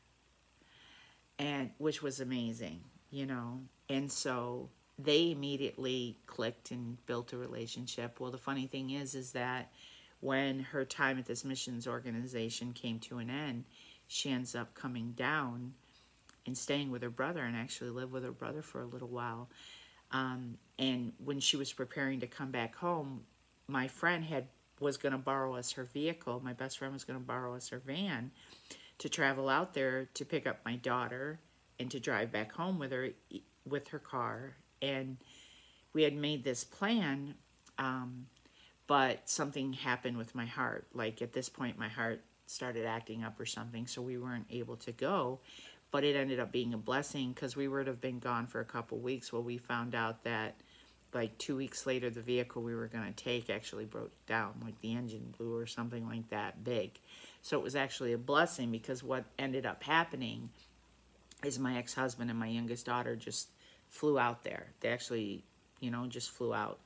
and which was amazing, you know. And so they immediately clicked and built a relationship. Well, the funny thing is that when her time at this missions organization came to an end, she ends up coming down and staying with her brother, and actually lived with her brother for a little while. And when she was preparing to come back home, my friend was going to borrow us her vehicle. My best friend was going to borrow us her van to travel out there to pick up my daughter and to drive back home with her car. And we had made this plan, but something happened with my heart. Like at this point, my heart started acting up or something, so we weren't able to go. But it ended up being a blessing because we would have been gone for a couple weeks. Well, we found out that like 2 weeks later, the vehicle we were going to take actually broke down, like the engine blew or something like that big. So it was actually a blessing, because what ended up happening is my ex-husband and my youngest daughter just flew out there. They actually, you know, just flew out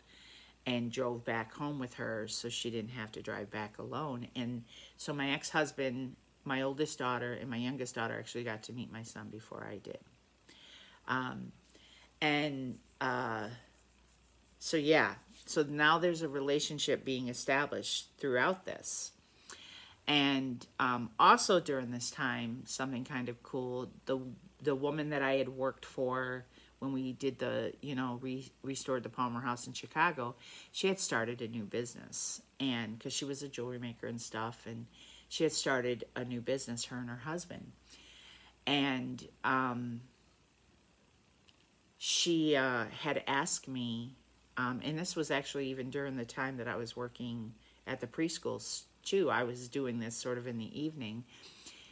and drove back home with her so she didn't have to drive back alone. And so my ex-husband, my oldest daughter, and my youngest daughter actually got to meet my son before I did. So yeah, so now there's a relationship being established throughout this. And also during this time, something kind of cool, the woman that I had worked for when we did the, you know, restored the Palmer House in Chicago, she had started a new business. And because she was a jewelry maker and stuff, and she had started a new business, her and her husband. And she had asked me, and this was actually even during the time that I was working at the preschools too. I was doing this sort of in the evening.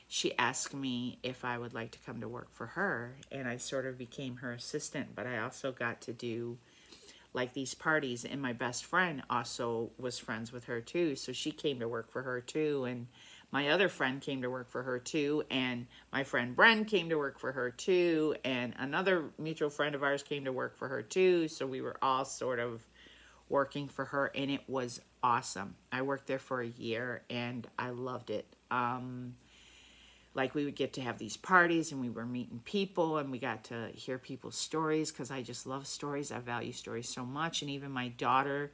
She asked me if I would like to come to work for her, and I sort of became her assistant, but I also got to do like these parties, and my best friend also was friends with her too, so she came to work for her too, and my other friend came to work for her too, and my friend Bren came to work for her too, and another mutual friend of ours came to work for her too, so we were all sort of working for her, and it was awesome. I worked there for a year, and I loved it. Like we would get to have these parties, and we were meeting people, and we got to hear people's stories, because I just love stories. I value stories so much. And even my daughter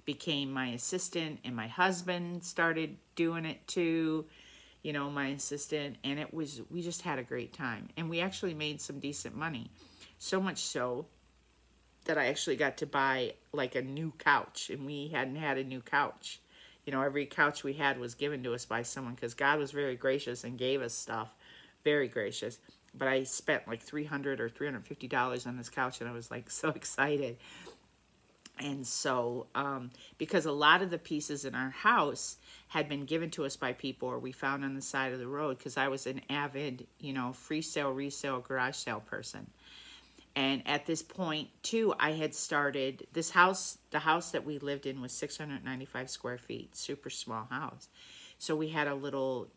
became my assistant, and my husband started doing it too, you know, my assistant. And we just had a great time, and we actually made some decent money. So much so that I actually got to buy like a new couch, and we hadn't had a new couch. You know, every couch we had was given to us by someone, because God was very gracious and gave us stuff, very gracious. But I spent like $300 or $350 on this couch, and I was like so excited. And so, because a lot of the pieces in our house had been given to us by people, or we found on the side of the road, because I was an avid, you know, free sale, resale, garage sale person. And at this point, too, I had started this house. The house that we lived in was 695 square feet, super small house. So we had a little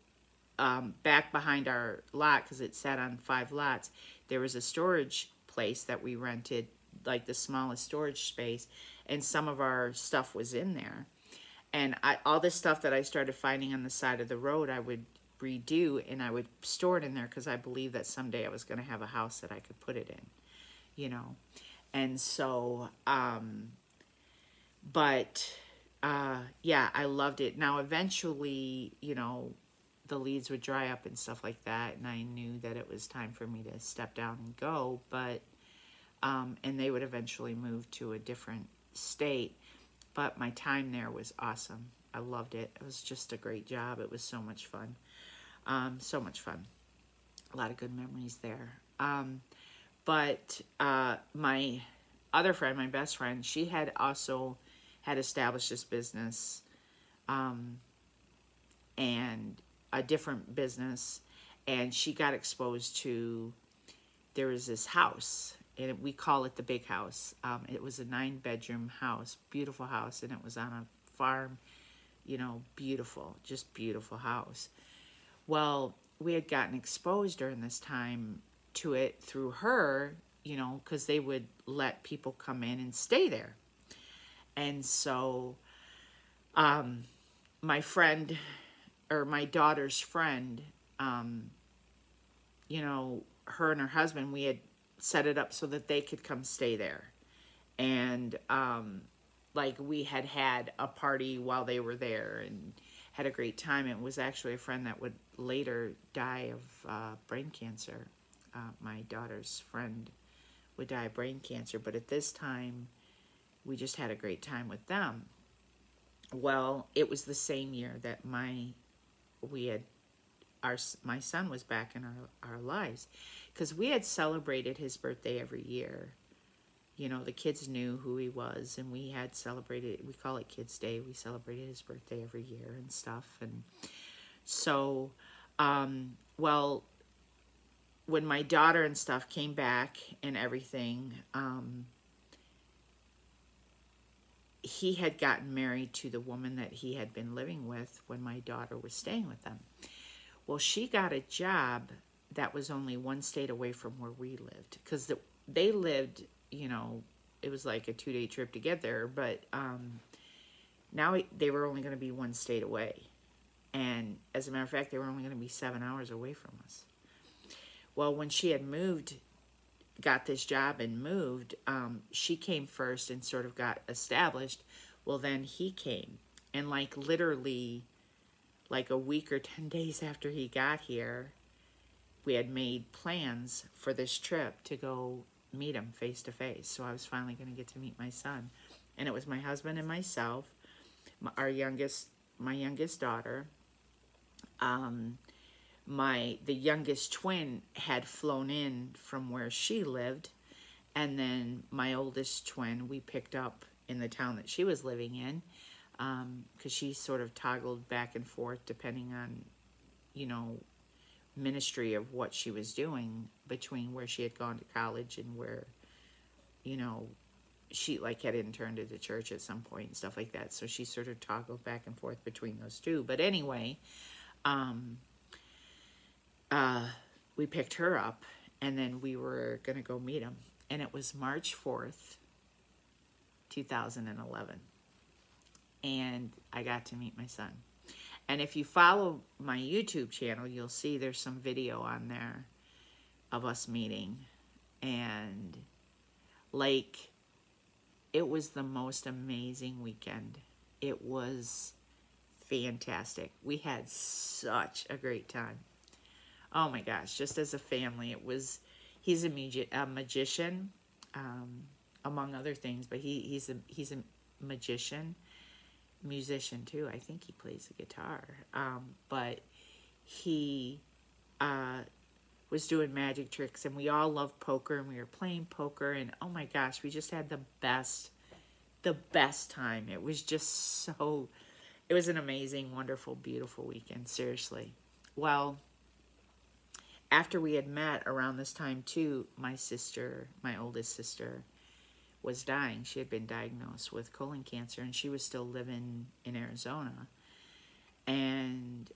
back behind our lot, because it sat on 5 lots. There was a storage place that we rented, like the smallest storage space, and some of our stuff was in there. And all this stuff that I started finding on the side of the road, I would redo and I would store it in there, because I believed that someday I was going to have a house that I could put it in, you know. And so, yeah, I loved it. Now, eventually, you know, the leads would dry up and stuff like that, and I knew that it was time for me to step down and go, but, and they would eventually move to a different state, but my time there was awesome. I loved it. It was just a great job. It was so much fun. So much fun. A lot of good memories there. But my other friend, my best friend, she had also had established this business, and a different business, and she got exposed to, there was this house, and we call it the big house. It was a 9-bedroom house, beautiful house, and it was on a farm, you know, beautiful, just beautiful house. Well, we had gotten exposed during this time to it through her, you know, because they would let people come in and stay there. And so my friend, or my daughter's friend, you know, her and her husband, we had set it up so that they could come stay there. And like, we had a party while they were there and had a great time. It was actually a friend that would later die of brain cancer. My daughter's friend would die of brain cancer, but at this time, we just had a great time with them. Well, it was the same year that my son was back in our lives, because we had celebrated his birthday every year. You know, the kids knew who he was, and we had celebrated, we call it Kids Day. We celebrated his birthday every year and stuff. And so, well, when my daughter and stuff came back and everything, he had gotten married to the woman that he had been living with when my daughter was staying with them. Well, she got a job that was only 1 state away from where we lived, because they lived, you know, it was like a 2-day trip to get there, but now they were only going to be 1 state away. And as a matter of fact, they were only going to be 7 hours away from us. Well, when she had moved, got this job and moved, she came first and sort of got established. Well, then he came, and like literally like a week or 10 days after he got here, we had made plans for this trip to go meet him face to face. So I was finally going to get to meet my son, and it was my husband and myself, my youngest daughter. The youngest twin had flown in from where she lived, and then my oldest twin we picked up in the town that she was living in, because she sort of toggled back and forth depending on, you know, ministry of what she was doing, between where she had gone to college and where, you know, she like had interned at the church at some point and stuff like that. So she sort of toggled back and forth between those two. But anyway, we picked her up, and then we were going to go meet him. And it was March 4th, 2011. And I got to meet my son. And if you follow my YouTube channel, you'll see there's some video on there of us meeting. And like, it was the most amazing weekend. It was fantastic. We had such a great time. Oh my gosh, just as a family, it was, he's a magician, among other things, but he's a magician, musician too. I think he plays the guitar, but he was doing magic tricks, and we all loved poker, and we were playing poker, and oh my gosh, we just had the best time. It was just so, it was an amazing, wonderful, beautiful weekend, seriously. Well, after we had met around this time too, my sister, my oldest sister, was dying. She had been diagnosed with colon cancer, and she was still living in Arizona. And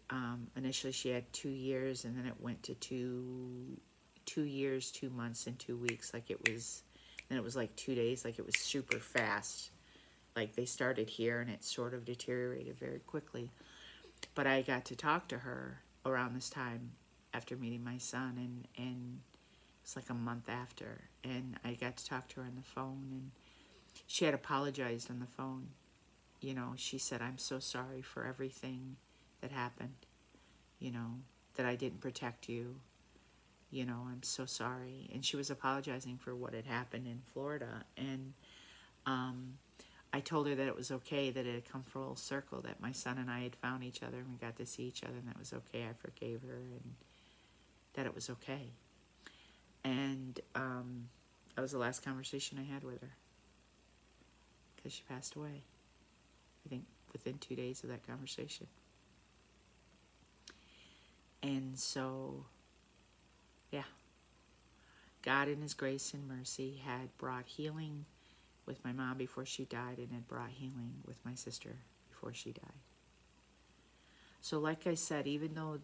initially she had 2 years, and then it went to two years, 2 months, and 2 weeks. Like it was, then it was like 2 days. Like it was super fast. Like they started here, and it sort of deteriorated very quickly. But I got to talk to her around this time after meeting my son, and it was like a month after, and I got to talk to her on the phone, and she had apologized on the phone. You know, she said, "I'm so sorry for everything that happened, you know, that I didn't protect you. You know, I'm so sorry." And she was apologizing for what had happened in Florida. And I told her that it was okay, that it had come full circle, that my son and I had found each other, and we got to see each other, and that was okay. I forgave her, and that it was okay. And that was the last conversation I had with her, because she passed away, I think within 2 days of that conversation. And so, yeah, God in his grace and mercy had brought healing with my mom before she died, and had brought healing with my sister before she died. So like I said, even though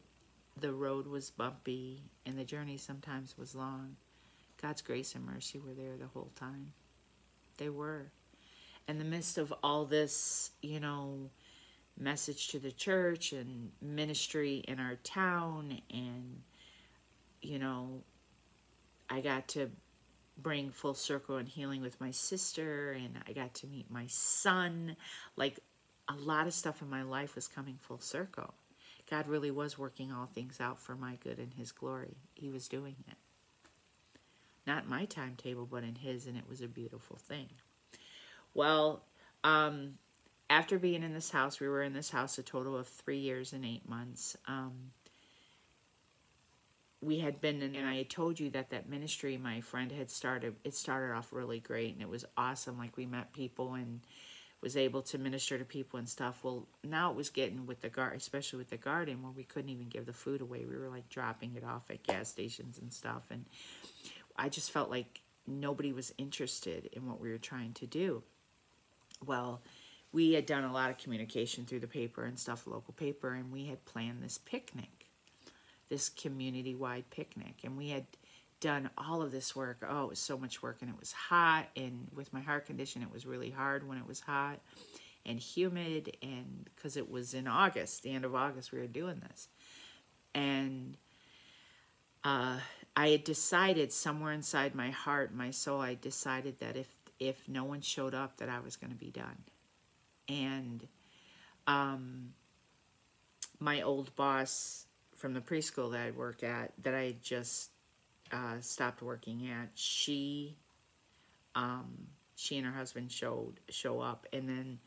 the road was bumpy and the journey sometimes was long, God's grace and mercy were there the whole time. They were. In the midst of all this, you know, message to the church and ministry in our town, and, you know, I got to bring full circle and healing with my sister, and I got to meet my son. Like, a lot of stuff in my life was coming full circle. God really was working all things out for my good and his glory. He was doing it. Not in my timetable, but in his, and it was a beautiful thing. Well, after being in this house, we were in this house a total of 3 years and 8 months. We had been in, and I had told you that that ministry my friend had started, it started off really great, and it was awesome. Like, we met people and was able to minister to people and stuff. Well, now it was getting with the garden, especially with the garden, where we couldn't even give the food away. We were like dropping it off at gas stations and stuff, and I just felt like nobody was interested in what we were trying to do. Well, we had done a lot of communication through the paper and stuff, local paper, and we had planned this picnic, this community-wide picnic, and we had done all of this work. Oh, it was so much work, and it was hot, and with my heart condition, it was really hard when it was hot and humid, and because it was in August, the end of August, we were doing this. And I had decided somewhere inside my heart, my soul, I decided that if no one showed up, that I was going to be done. And my old boss from the preschool that I worked at, that I just stopped working at, she and her husband show up, and then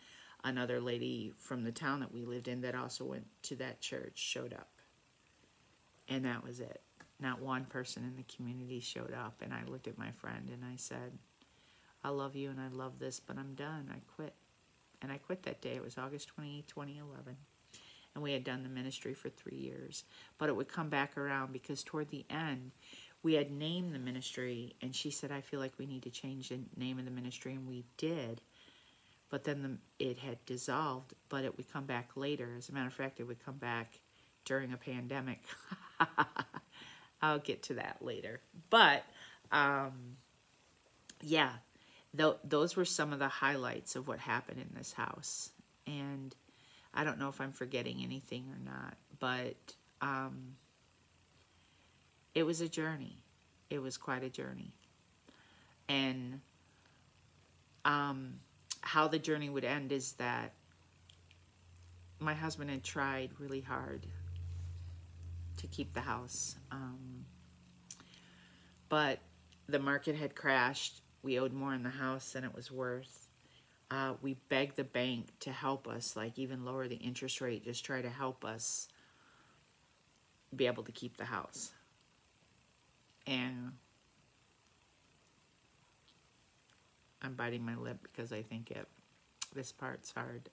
another lady from the town that we lived in that also went to that church showed up, and that was it. Not one person in the community showed up, and I looked at my friend and I said, "I love you and I love this, but I'm done. I quit." And I quit that day. It was August 20, 2011. And we had done the ministry for 3 years. But it would come back around because toward the end, we had named the ministry, and she said, "I feel like we need to change the name of the ministry," and we did. But then it had dissolved, but it would come back later. As a matter of fact, it would come back during a pandemic. I'll get to that later. But, yeah, those were some of the highlights of what happened in this house. And I don't know if I'm forgetting anything or not, but it was a journey. It was quite a journey. And how the journey would end is that my husband had tried really hard to keep the house. But the market had crashed. We owed more in the house than it was worth. We begged the bank to help us, like even lower the interest rate, just try to help us be able to keep the house. And I'm biting my lip because I think this part's hard.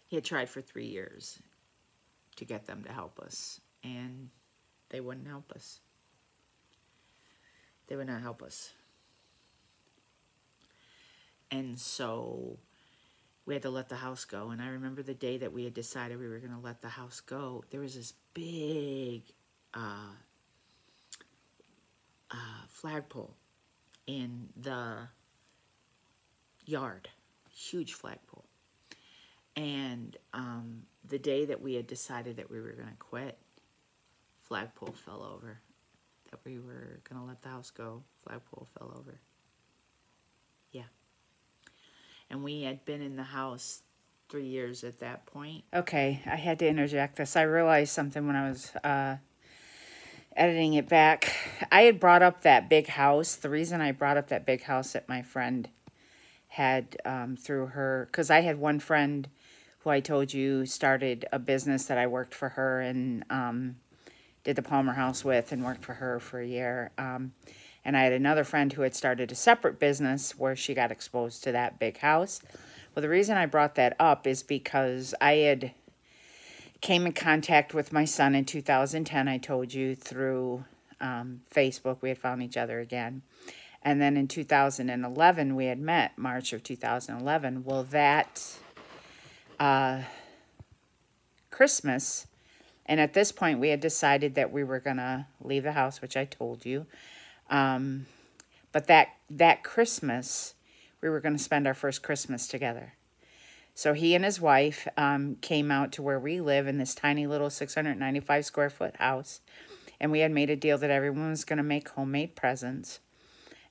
He had tried for 3 years to get them to help us. And they wouldn't help us. They would not help us. And so we had to let the house go. And I remember the day that we had decided we were going to let the house go, there was this big flagpole in the yard, huge flagpole. And the day that we had decided that we were going to quit, flagpole fell over. That we were going to let the house go, flagpole fell over. Yeah. And we had been in the house 3 years at that point. Okay, I had to interject this. I realized something when I was editing it back. I had brought up that big house. The reason I brought up that big house that my friend had through her, because I had one friend who I told you started a business that I worked for her and did the Palmer House with and worked for her for a year. And I had another friend who had started a separate business where she got exposed to that big house. Well, the reason I brought that up is because I had came in contact with my son in 2010, I told you, through Facebook. We had found each other again. And then in 2011, we had met, March of 2011. Well, that Christmas, and at this point, we had decided that we were going to leave the house, which I told you. But that Christmas, we were going to spend our first Christmas together. So he and his wife came out to where we live in this tiny little 695 square foot house. And we had made a deal that everyone was going to make homemade presents.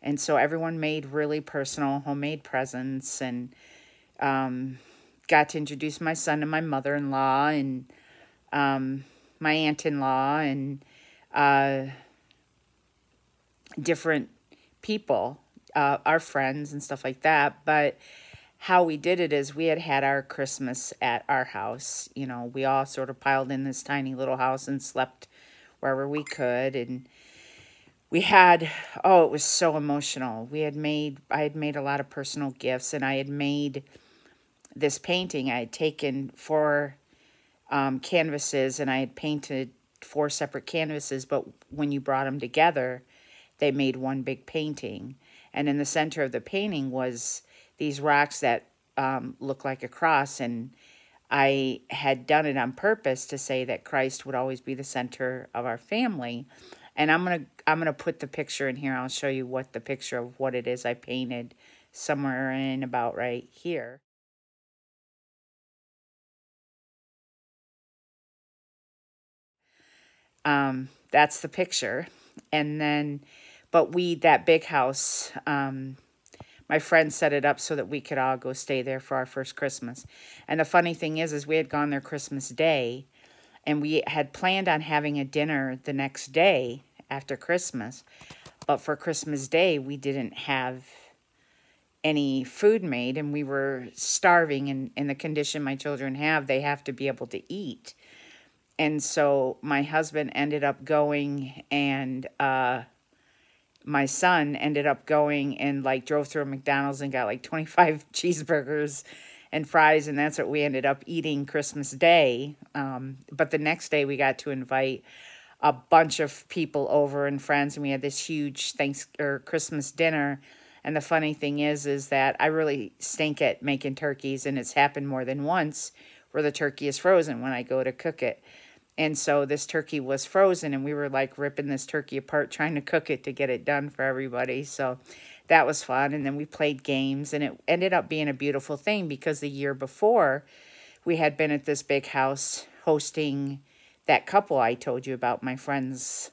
And so everyone made really personal homemade presents and got to introduce my son to my mother-in-law and my aunt-in-law and different people, our friends and stuff like that. But how we did it is we had our Christmas at our house. You know, we all sort of piled in this tiny little house and slept wherever we could. And we had, oh, it was so emotional. I had made a lot of personal gifts, and I had made this painting. I had taken 4 canvases, and I had painted 4 separate canvases, but when you brought them together, they made one big painting. And in the center of the painting was these rocks that look like a cross, and I had done it on purpose to say that Christ would always be the center of our family. And I'm gonna put the picture in here. I'll show you what the picture of what it is I painted somewhere in about right here. That's the picture. And then, but that big house, my friend set it up so that we could all go stay there for our first Christmas. And the funny thing is we had gone there Christmas Day, and we had planned on having a dinner the next day after Christmas. But for Christmas Day, we didn't have any food made, and we were starving. And in the condition my children have, they have to be able to eat. And so my husband ended up going, and my son ended up going and like drove through a McDonald's and got like 25 cheeseburgers and fries, and that's what we ended up eating Christmas Day. But the next day we got to invite a bunch of people over and friends, and we had this huge Christmas dinner. And the funny thing is that I really stink at making turkeys, and it's happened more than once where the turkey is frozen when I go to cook it. And so this turkey was frozen, and we were like ripping this turkey apart trying to cook it to get it done for everybody. So that was fun. And then we played games, and it ended up being a beautiful thing because the year before we had been at this big house hosting that couple I told you about, my friends,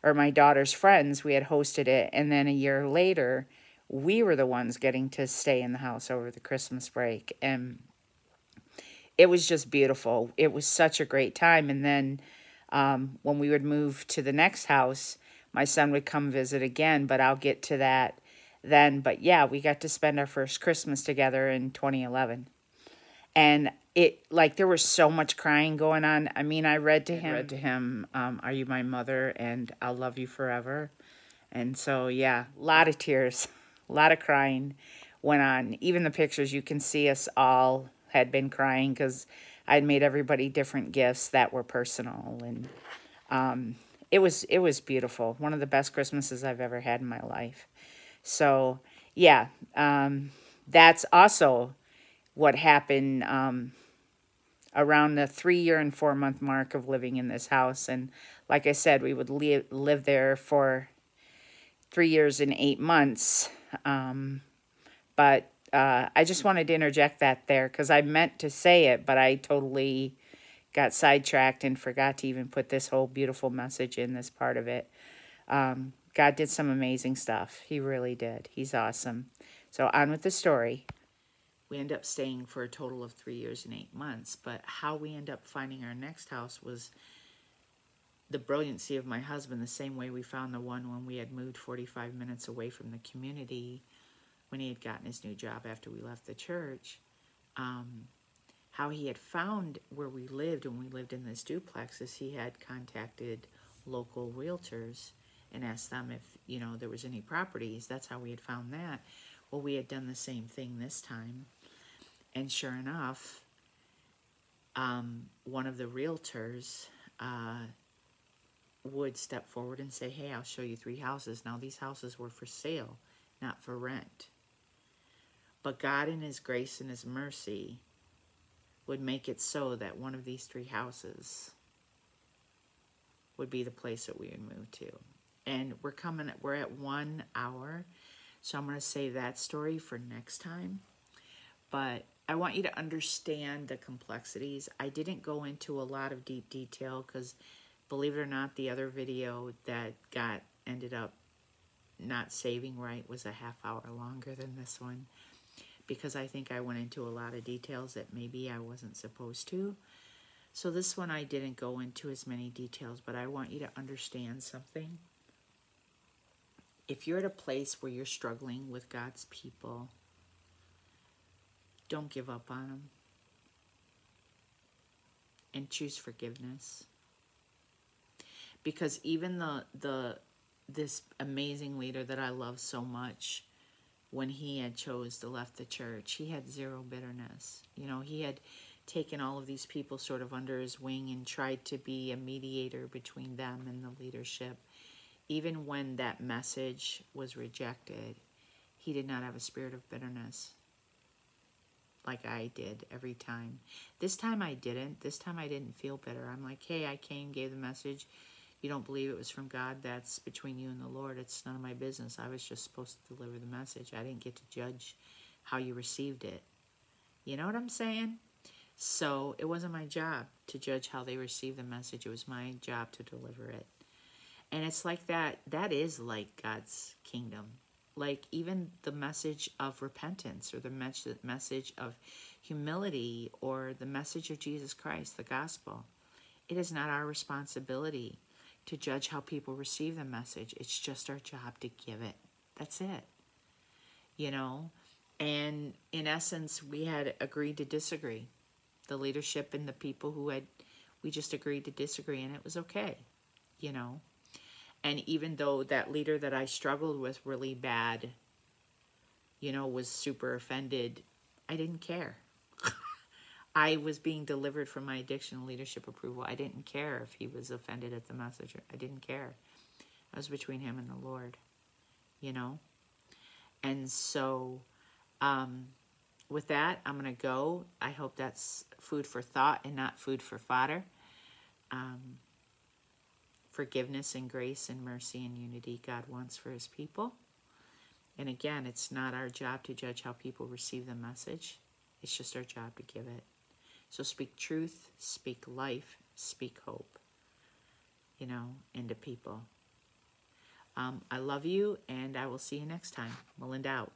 or my daughter's friends. We had hosted it, and then a year later we were the ones getting to stay in the house over the Christmas break. And it was just beautiful. It was such a great time. And then when we would move to the next house, my son would come visit again, but I'll get to that then. But yeah, we got to spend our first Christmas together in 2011. And there was so much crying going on. I mean, I read to him, Are You My Mother? And I'll Love You Forever. And so, yeah, a lot of tears, a lot of crying went on. Even the pictures, you can see us all had been crying because I'd made everybody different gifts that were personal, and it was beautiful. One of the best Christmases I've ever had in my life. So yeah, that's also what happened around the 3-year and 4-month mark of living in this house. And like I said, we would live there for 3 years and 8 months. But I just wanted to interject that there because I meant to say it, but I totally got sidetracked and forgot to even put this whole beautiful message in this part of it. God did some amazing stuff. He really did. He's awesome. So on with the story. We ended up staying for a total of 3 years and 8 months. But how we ended up finding our next house was the brilliancy of my husband, the same way we found the one when we had moved 45 minutes away from the community when he had gotten his new job after we left the church. How he had found where we lived when we lived in this duplex is he had contacted local realtors and asked them if, you know, there was any properties. That's how we had found that. Well, we had done the same thing this time. And sure enough, one of the realtors would step forward and say, hey, I'll show you 3 houses. Now, these houses were for sale, not for rent. But God in his grace and his mercy would make it so that one of these 3 houses would be the place that we would move to. And we're at 1 hour, so I'm going to save that story for next time. But I want you to understand the complexities. I didn't go into a lot of deep detail because, believe it or not, the other video that ended up not saving right was a half hour longer than this one, because I think I went into a lot of details that maybe I wasn't supposed to. So this one I didn't go into as many details, but I want you to understand something. If you're at a place where you're struggling with God's people, don't give up on them. And choose forgiveness. Because even this amazing leader that I love so much, when he had chose to left the church, he had 0 bitterness. You know, he had taken all of these people sort of under his wing and tried to be a mediator between them and the leadership. Even when that message was rejected, he did not have a spirit of bitterness like I did every time. This time I didn't. This time I didn't feel bitter. I'm like, hey, I came, gave the message. You don't believe it was from God, that's between you and the Lord. It's none of my business. I was just supposed to deliver the message. I didn't get to judge how you received it. You know what I'm saying? So it wasn't my job to judge how they received the message. It was my job to deliver it. And it's like that. That is like God's kingdom. Like even the message of repentance, or the message of humility, or the message of Jesus Christ, the gospel. It is not our responsibility to judge how people receive the message. It's just our job to give it. That's it. You know? And in essence, we had agreed to disagree. The leadership and the people we just agreed to disagree, and it was okay. You know? And even though that leader that I struggled with really bad, you know, was super offended, I didn't care. I was being delivered from my addiction and leadership approval. I didn't care if he was offended at the message. I didn't care. It was between him and the Lord, you know. And so with that, I'm going to go. I hope that's food for thought and not food for fodder. Forgiveness and grace and mercy and unity God wants for his people. And again, it's not our job to judge how people receive the message. It's just our job to give it. So speak truth, speak life, speak hope, you know, into people. I love you, and I will see you next time. Melinda out.